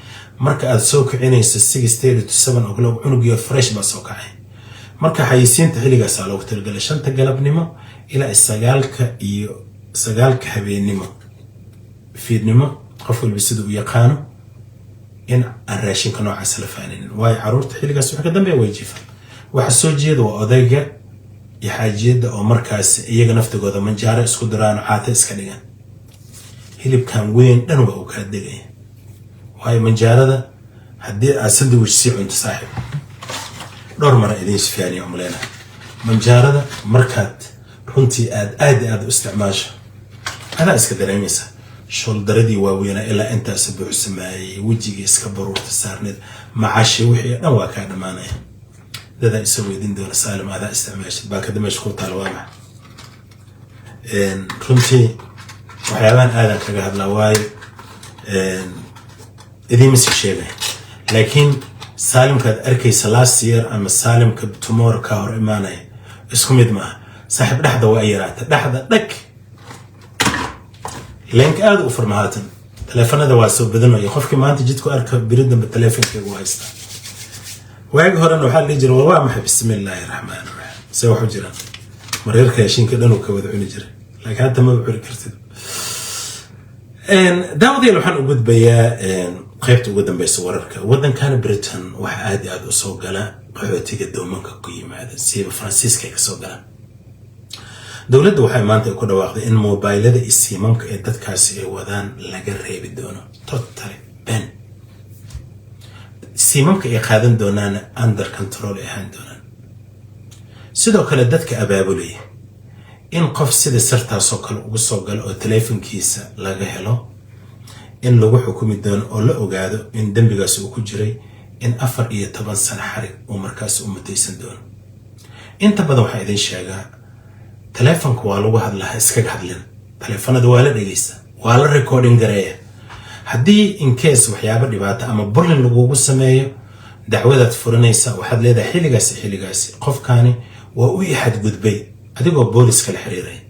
marka aad soo kicinayso 6 to 7 o'clock cunugiyo fresh ba soo kacay marka xayisiinta xiligaas loogu talgalay 5 galabnimo ilaa 9 habeenimo fiidnimo qof walba sidoo u yaqaan in aan raashinka noocaas la faanin way caruurta xiligaas waxa ka dambeeya way jiifan waxa soo jeedo waa odayga iyo xaajiyada oo markaas iyaga naftigooda manjaaro isku diraan caata iska dhigan hilibkan weyn dhan waa uu ka degay وهاي منجارة هدي أسند وشسي عند صاحب دور مرة إذا شفياني عملنا منجارة مركات رنتي آد استعماش أنا أسكت رميسة شغل دردي واوينا إلا أنت أسبوع السماي وجهي إسكبرور تسارند معاشي وحي نوا كان معنا هذا يسوي دين دون سالم هذا استعماش باك دمشق طالوامع رنتي وحيوان آدم كجهد لواي إذا مسك شيء لكن سالم كد أركي سلاسير أما سالم كبتمور كهر إيمانه اسكم يدمع صاحب لحظة وأيرات لحظة لك لينك آد أوفر مهاتن تلفون هذا واسو بدنه يخوف كمان تجدكوا أركب بريدن بالتلفون كي وايستا ويجهر إنه حال يجري ووامح بسم الله الرحمن الرحيم سوى حجرا مرير كيشين كده إنه كودعون يجري لكن هذا ما بعرف كرتد داودي لو حن أقول بيا qaybta ugu dambaysa wararka waddankan Britain waxa aad u soo gala qaxootiga doomanka ku yimaada sida Faransiiska ay ka soo galaan dawladdu waxay maanta ku dhawaaqday in mobilada isiimamka ee dadkaasi ay wadaan laga reebi doono totally ban isiimamka ay qaadan doonaan under control ahaan doonaan sidoo kale dadka abaabulay in qof sida sartaas oo kale ugu soo galo oo teleefankiisa laga helo in lagu xukumi doono oo la ogaado in dambigaas uu ku jiray in 14 sano xarig oo markaas u mutaysan doono inta badan waxa idin sheegaa teleefanku waa lagu hadlaa iska hadlin teleefanada waa la dhageysta waa la recording gareeya haddii in case waxyaabo dhibaato ama bullying lagu sameeyo dacwadaad furanaysa waxaad leedahay xiligaas qofkaani waa u xad gudbay adigoo booliska la xiriiray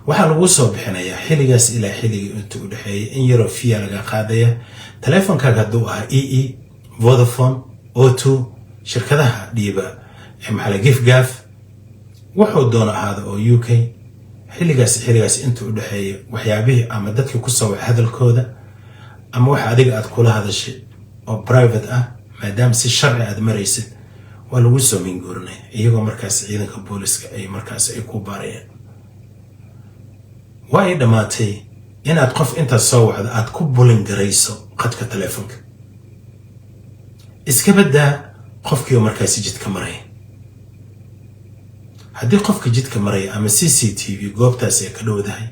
waxa lagu soo bixinayaa xiligaas ilaa xiligi inta u dhaxeeyay in yaro fiya laga qaadaya teleefankaaga haduu ah EE Vodafone O2 shirkadaha dhiiba maxaa Giftgaff wuxuu doona ahaada oo UK xiligaas inta u dhaxeeyay waxyaabihi ama dadkii ku soo hadalkooda ama waxa adiga aad kula hadashay oo private ah maadaama si sharci aad maraysid waa lagu soo minguurnay iyagoo markaas ciidanka booliska ay markaas ay ku baarayeen way dhamaatay inaad qof inta soo wacdo aad ku bulin garayso qadka teleefanka iska badaa qofkii markaas jidka maray haddii qofka jidka maray ama CCTV goobtaas ay ka dhowdahay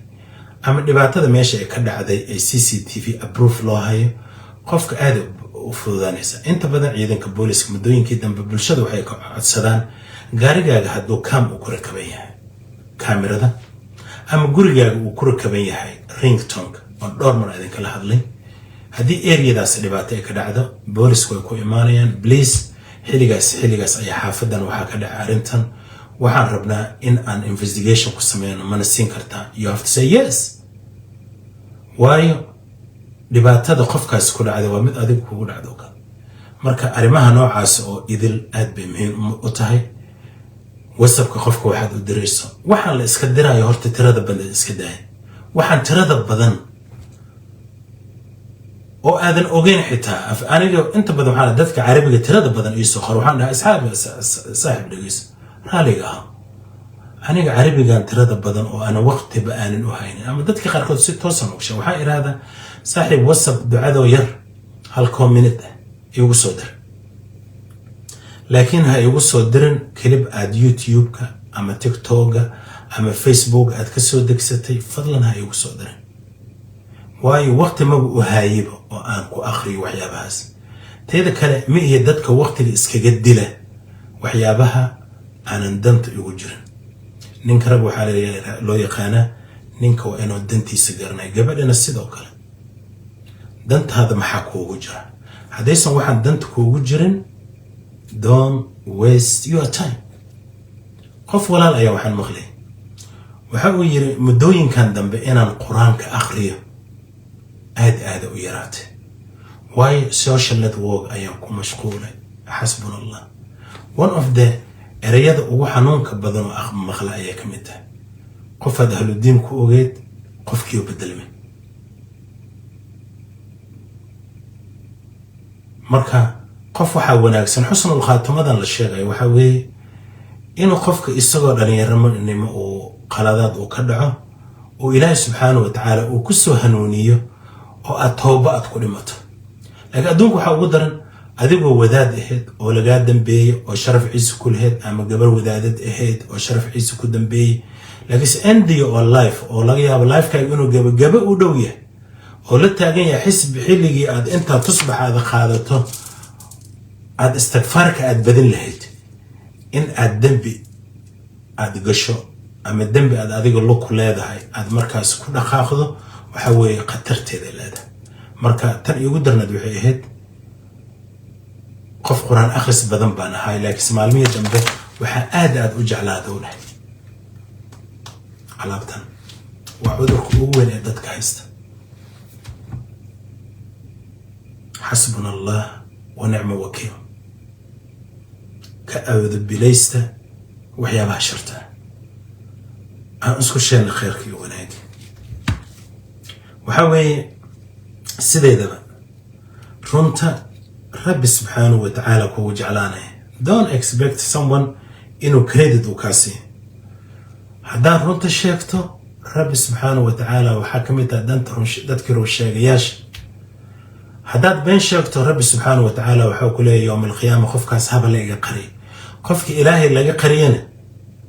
ama dhibaatada meesha ay ka dhacday ay CCTV approve loo hayo qofka aad u fududaanaysa inta badan ciidanka booliska mudooyinkii dambe bulshada waxay ka codsadaan gaarigaaga hadduu kaam u ku rakaban yahay kaamirada ama gurigaaga uu ku rakaban yahay ringtone oo dhowr mar idin kala hadlay haddii areadaas dhibaato ay ka dhacdo boolisku way ku imaanayaan please xiligaas ayaa xaafadan waxa ka dhacay arintan waxaan rabnaa in aan investigation ku sameeyno mana siin kartaa you have to say yes waayo dhibaatada qofkaas ku dhacday waa mid adigu kugu dhacdo marka arimaha noocaas oo idil aad bay muhiim u tahay wasabka qofka waxaad u dirayso waxaan la iska diraayo horta tirada badan iska daay waxaan tirada badan oo aadan ogeyn xitaa aniga inta badan waxaan dadka carabiga tirada badan iyo soo qor waxaan dhahay saaxiib dhageys raaliga aniga carabigan tirada badan oo ana waqti ba aanan u haynin ama dadka qaarkood si toosan u sheegay waxa iraada saaxiib wasab ducado yar hal minute igu soo dir laakiin ha igu soo dirin clip aad YouTube-ka ama TikTok-ga ama Facebook aad ka soo degsatay fadlan ha igu soo dirin waayo waqti ma u haybo oo aan ku akhriyo waxyaabahaas teeda kale ma iyo dadka waqtiga iskaga dila waxyaabaha aanan danta ugu jirin ninka rag waxa loo yaqaana ninka waa inuu dantiisa garanay gabadhana sidoo kale dantaada maxaa kuugu jira haddaysan waxaan danta kuugu jirin don't waste your time qof walaal ayaa waxaan maqlay waxa uu yiri mudooyinkan dambe inaan quraanka akhriyo aad u yaraatay waayo social network ayaa ku mashquulay xasbunallah one of the erayada ugu xanuunka badan oo maqla ayaa kamid tahay qof aad ahludiin ku ogeed qofkii u bedelmay marka qof waxa wanaagsan xusnul khaatamadan la sheegay waxa weeye in qofka isagoo dhalinyaranimo oo qaladaad uu ka dhaco oo Ilaahay subhanahu wa ta'ala uu ku soo hanuuniyo oo aad tooba aad ku dhimato laakiin adduunku waxa ugu daran adigoo wadaad ahayd oo laga dambeeyay oo sharaf ciise ku lahayd ama gabar wadaadad ahayd oo sharaf ciise ku dambeeyay laakiin end your life oo laga yaabo lifekaaga inuu gaba u dhow yahay oo la taagan yahay xisbi xilligii aad inta tusbaxaada qaadato aad istighfaarka aad badin lahayd in aad dambi aad gasho ama dambi aad adiga lug ku leedahay aad markaas ku dhaqaaqdo waxa weeye qatarteeda leedahay marka tan ugu darnad waxay ahayd qof quraan akhris badan baan ahay laakiin maalmihi dambe waxa aad u jeclaaday u dhahay alaabtan waa cudurka ugu weyn ee dadka haysta حسبنا الله ونعم الوكيل كأعوذ بليسته وحيابها شرطه أنسكو شيء خيرك وناجي وحاوي سيدي دابا runta rabbi subxaanahu wa tacaala kugu jeclaanaya. Don't expect someone inuu credit u kaa siiyo. haddaad runta sheegto rabbi subxaanahu wa tacaala waxaa ka mid ah dadkii run sheegayaasha. haddaad been sheegto rabbi subxaanahu wa tacaala waxaa ku leeyahay yowm alqiyaama qofkaas haba la iga qariyo. qofki ilaahay laga qariyana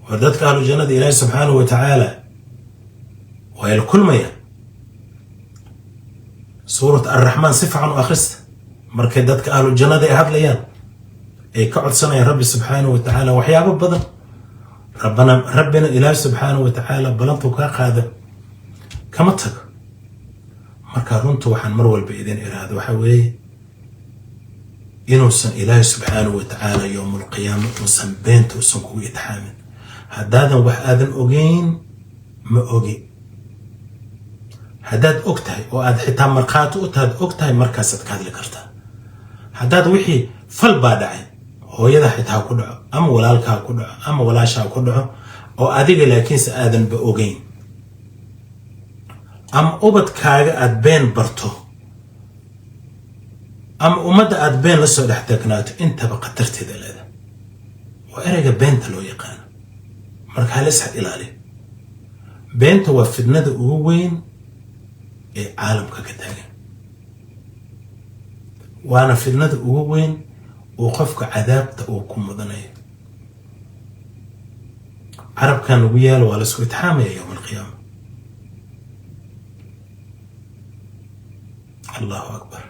waa dadka ahlu jannada ilaahay subxaanahu wa tacaala waa il kulmaya. suurat arraxmaan si fiican u akhrista markay dadka ahlu jannada ay hadlayaan ay ka codsanayaan rabbi subxaanahu wa tacaala waxyaabo badan. rabbina ilaahay subxaanahu wa tacaala balantuu kaa qaada kama tago. marka runtu waxaan mar walba idin iraado waxa weeye inuusan ilaahay subxaanahu wa tacaala yowmul qiyaama uusan beenta uusan kugu itixaamin. haddaadan wax aadan ogeyn ma ogi. haddaad og tahay oo aad xitaa markhaati u tahay og tahay markaasaad ka hadli kartaa. haddaad wixii fal baa dhacay hooyada xitaa ku dhaco ama walaalkaa ku dhaco ama walaashaa ku dhaco oo adiga laakiinse aadanba ogeyn ama ubadkaaga aad been barto ama ummadda aad been la soo dhex taagnaato intaba khatarteeda leeda. waa ereyga beenta loo yaqaano. marka halis had ilaali. beenta waa fidnada ugu weyn ee caalamka ka taagan. waana fidnada ugu weyn uu qofka cadaabta uu ku mudanayo. carabkan ugu yaalo waa la isku itixaamaya yowm alqiyaama. allahu akbar.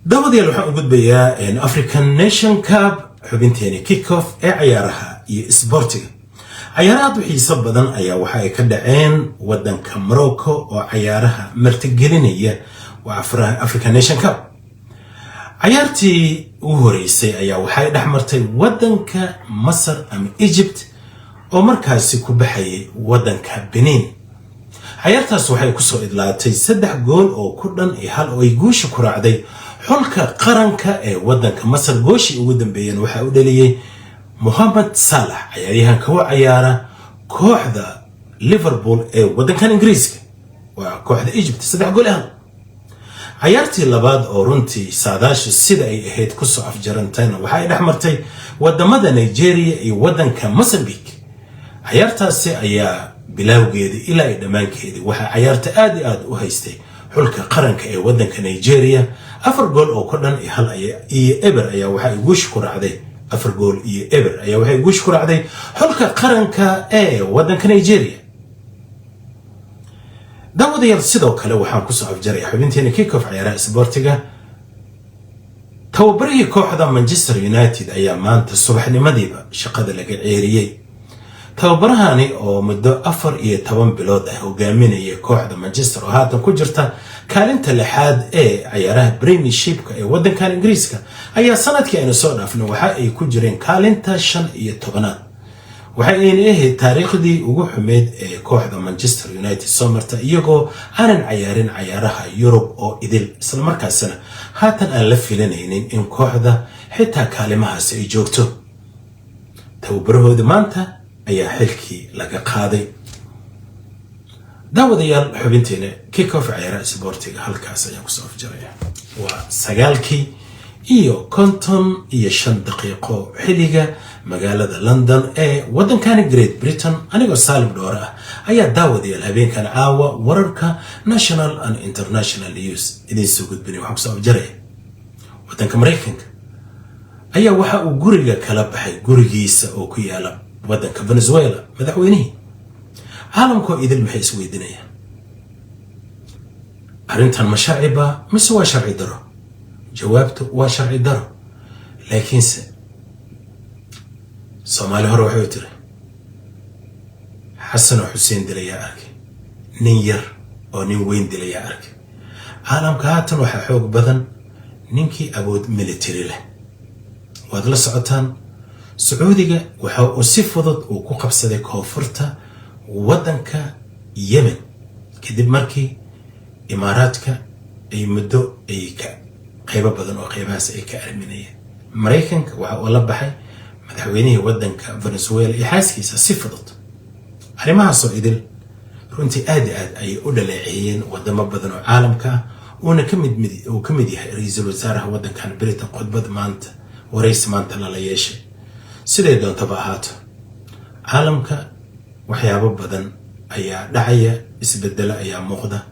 daawadayaal waxaan u gudbayaa African Nation Cup xubinteeni kick-off ee ciyaaraha iyo isboortiga. ciyaaraha aad u xiiso badan ayaa waxa ay ka dhaceen wadanka Morocco oo ciyaaraha martigelinaya waa African Nation Cup. ciyaartii ugu horeysay ayaa waxay dhex martay wadanka Masar ama Egypt oo markaasi ku baxayay wadanka Benin. ciyaartaas waxay ku soo idlaatay 3 gool oo ku dhan iyo hal oo ay guusha ku raacday xulka qaranka ee wadanka Masar. gooshii ugu dambeeyeen waxa uu dhaliyay Mohamed Salah ciyaaryahanka u ciyaara kooxda Liverpool ee wadankan Ingiriiska. waa kooxda Egypt 3 gool ah. ciyaartii labaad oo runtii saadaashu sida ay ahayd ku soo afjarantayna waxay dhex martay wadamada Nigeria iyo wadanka Mozambique. ciyaartaasi ayaa bilowgeeda ilaa ay dhamaankeedii waxa ciyaarta aad iyo aad u haystay xulka qaranka ee wadanka Nigeria. 4 gool oo ku dhan iyo hal iyo eber ayaa waxay guush ku raacday 4 gool iyo eber ayaa waxay guush ku raacday xulka qaranka ee wadanka Nigeria. daawadayaal sidoo kale waxaan ku soo afjaray xubinteena kick-off ciyaaraha isboortiga. tababarihii kooxda Manchester United ayaa maanta subaxnimadiiba shaqada laga ceeriyay. tababarahani oo muddo 14 bilood ah hogaaminaya kooxda Manchester oo haatan ku jirta kaalinta 6aad ee ciyaaraha Premiershipka ee wadankan Ingiriiska ayaa sanadkii aynu soo dhaafnay waxa ay ku jireen kaalinta 15aad. waxay ahayd taariikhdii ugu xumeed ee kooxda Manchester United soo marta iyagoo aanan ciyaarin ciyaaraha Yurub oo idil isla markaasna haatan aan la filanaynin in kooxda xitaa kaalimahaasi ay joogto. tababarahooda maanta ayaa xilkii laga qaaday. daawadayaal xubinteena kick-off ciyaaraha isboortiga halkaas ayaan kusoo afjaraya. waa 9:55 daqiiqo xilliga magaalada London ee wadankan Great Britain. anigoo Saalim Dhoore ah ayaa daawadayaal habeenkan caawa wararka national and international news idin soo gudbinay. waxaan kusoo afjaraya wadanka Mareykanka ayaa waxa uu guriga kala baxay gurigiisa oo ku yaala wadanka Venezuela. madaxweynihii caalamku idil maxay isweydiinayaan arrintan ma sharci ba mise waa sharci daro? jawaabtu waa sharci daro. laakiinse Soomaali hore waxay tiri Xasan Xuseen dilaya arkay nin yar oo nin weyn dilaya arkay. caalamka haatan waxa xoog badan ninkii awood military leh. waad la socotaan Sacuudiga waxa uu si fudud uu ku qabsaday koonfurta wadanka Yemen kadib markii Imaaraadka ay muddo ay ka qaybo badan oo qaybahaas ay ka arminayeen. Mareykanka waxa uu la baxay madaxweynihii wadanka Venezuela iyo xaaskiisa si fudud. arrimahaas oo idil runtii aad ay u dhaleeceeyeen wadamo badan oo caalamka وأنا كمد يحيى رئيس الوزراء ودن كان بريطان قطبة مانت ورئيس مانت لا يشي سيدي دون تبعات عالمك وحيابه بدن أي دعية اسبدل أي مقدة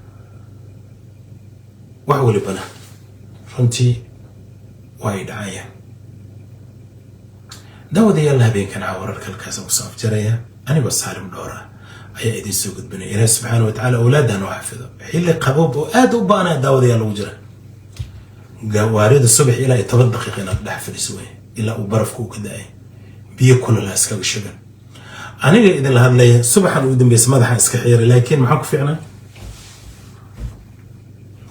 وحول بنا runtii way dhacaya dawadayaal habeenkan wararka halkaas ugu soo afjaraya anigoo saalim dhoora ayaa idin soo gudbinaya ilaahay subxaanahu wa tacaala awlaadana u xafido xilli qaboob oo aad u baana dawadayaal ugu jira gawaarida subax ilaa 10 daqiiqo inaad dhex fadhiso way ilaa uu barafku ka da'ay biyo kulul iska shuban aniga idin la hadlaya subaxan ugu dambeysay madaxa iska xiiray laakiin maxaa ku fiicnaa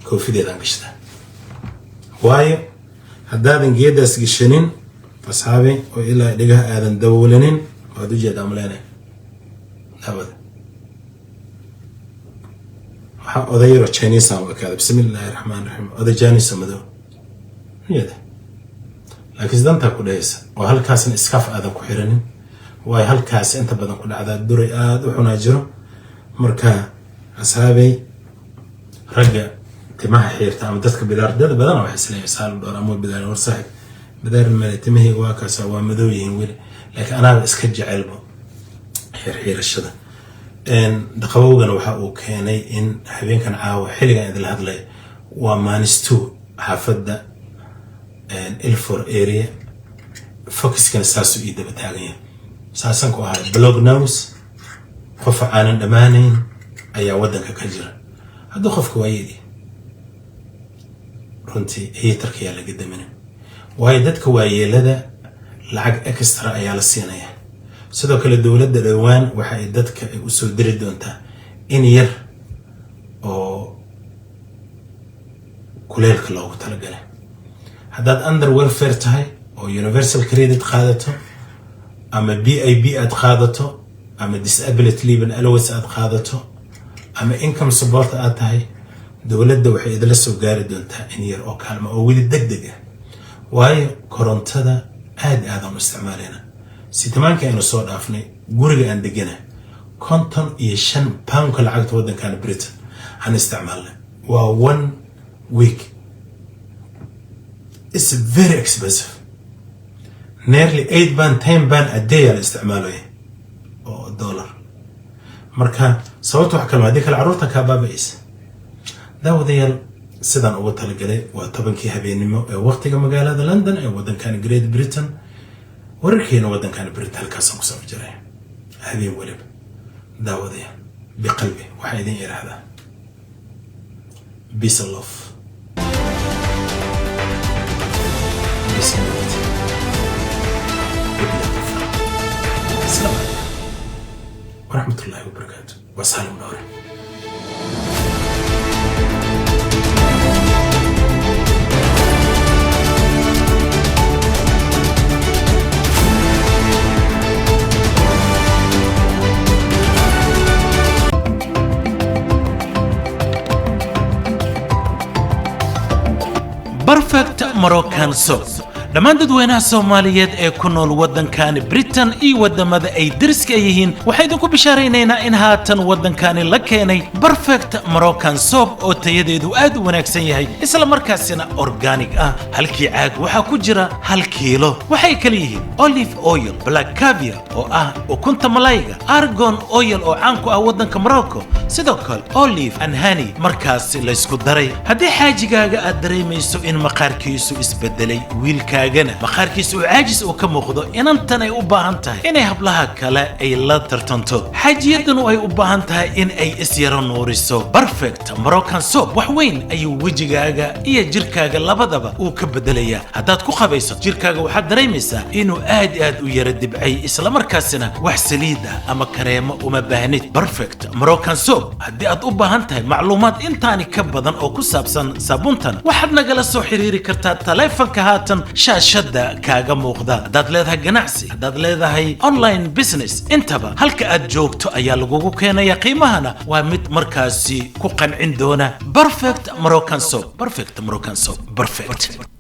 koofideedan gashtaa waayo haddaadan geedaas gashanin asxaabi oo ilaa dhigaha aadan daboolanin waad u jeedaa maleynay nabad waxaa odayaro Chinese aan wakaada bismillaahi raxmaani raxiim oday Chinese madow niyada laakiin dantaa ku dhaysa oo halkaasna iskaaf aadan ku xiranin way halkaas inta badan ku dhacdaa duray aad u xunaa jiro marka asxaabi ragga timaha xirta ama dadka bilaardada badan oo xisleeyay saal door ama bilaar war saaxib bilaar timahii waa kaas waa madow yihiin weli laakiin anaa iska jecelbo xirxirashada daqawowgana waxa uu keenay in habeenkan caawa xilligan idin la hadlay waa maanistu xaafadda Ilford area focuskan saasu ii daba taagan yahay saasan ku ahay blog news qof aanan dhamaanayn ayaa wadanka ka jira haddii qofku waayidi runtii heaterka yaa laga daminay waayo dadka waayeelada lacag extra ayaa la siinaya sidoo kale dawladda dhawaan waxa ay dadka u soo diri doontaa in yar oo kuleelka loogu talagalay haddaad under welfare tahay oo universal credit qaadato ama BIB aad qaadato ama disability leave allowance aad qaadato ama income support aad tahay dawladda waxay idin la soo gaari doontaa in yar oo kaalmo oo weli degdeg ah waayo korontada aad aan u isticmaalayna sitamaanka aynu soo dhaafnay guriga aan degana 55 pound ka lacagta wadankan Britain aan isticmaalnay waa 1 week it's very expensive nearly 8 pound 10 pound a day aan isticmaalay oo dollar marka sababta wax kale hadii kala caruurta ka baabaysa dawadayaal sidaan ugu talagalay waa 10kii habeenimo ee waqtiga magaalada London ee wadankan Great Britain wararkeena wadankan Britain halkaas ku soo jiray habeen waliba dawadayaal biqalbi waxa idin iraahdaa peace and love السلام عليكم ورحمة الله وبركاته وسلام نوري Perfect Moroccan sauce. dhammaan dadweynaha Soomaaliyeed ee ku nool wadankan Britain iyo wadamada ay dariska yihiin waxay idinku bishaaraynaynaa in haatan wadankan la keenay Perfect Moroccan soap oo tayadeedu aad u wanaagsan yahay isla markaasina organic ah halkii caag waxa ku jira 1 kiilo waxay kala yihiin olive oil black caviar oo ah ukunta malayga argan oil oo caan ku ah wadanka Morocco sidoo kale olive and honey markaas la isku daray haddii xaajigaaga aad dareemayso in maqaarkiisu isbedelay wiilka maqaarkiisu caajis oo ka muuqdo inantan ay u baahan tahay inay hablaha kale ay la tartanto xajiyadan ay u baahan tahay in ay isyara nuuriso Perfect Moroccan soap wax weyn ayuu wajigaaga iyo jirkaaga labadaba uu ka bedelayaa haddaad ku qabayso jirkaaga waxaad dareemaysaa inuu aad u yara dibcay isla markaasina wax saliid ah ama kareemo uma baahnid Perfect Moroccan soap haddii aad u baahan tahay macluumaad intaani ka badan oo ku saabsan saabuuntan waxaad nagala soo xiriiri kartaa taleefanka haatan shaashada kaaga muuqda hadaad leedahay ganacsi hadaad leedahay online business intaba halka aad joogto ayaa lagugu keenaya qiimahana waa mid markaasi ku qancin doona Perfect Moroccan soap Perfect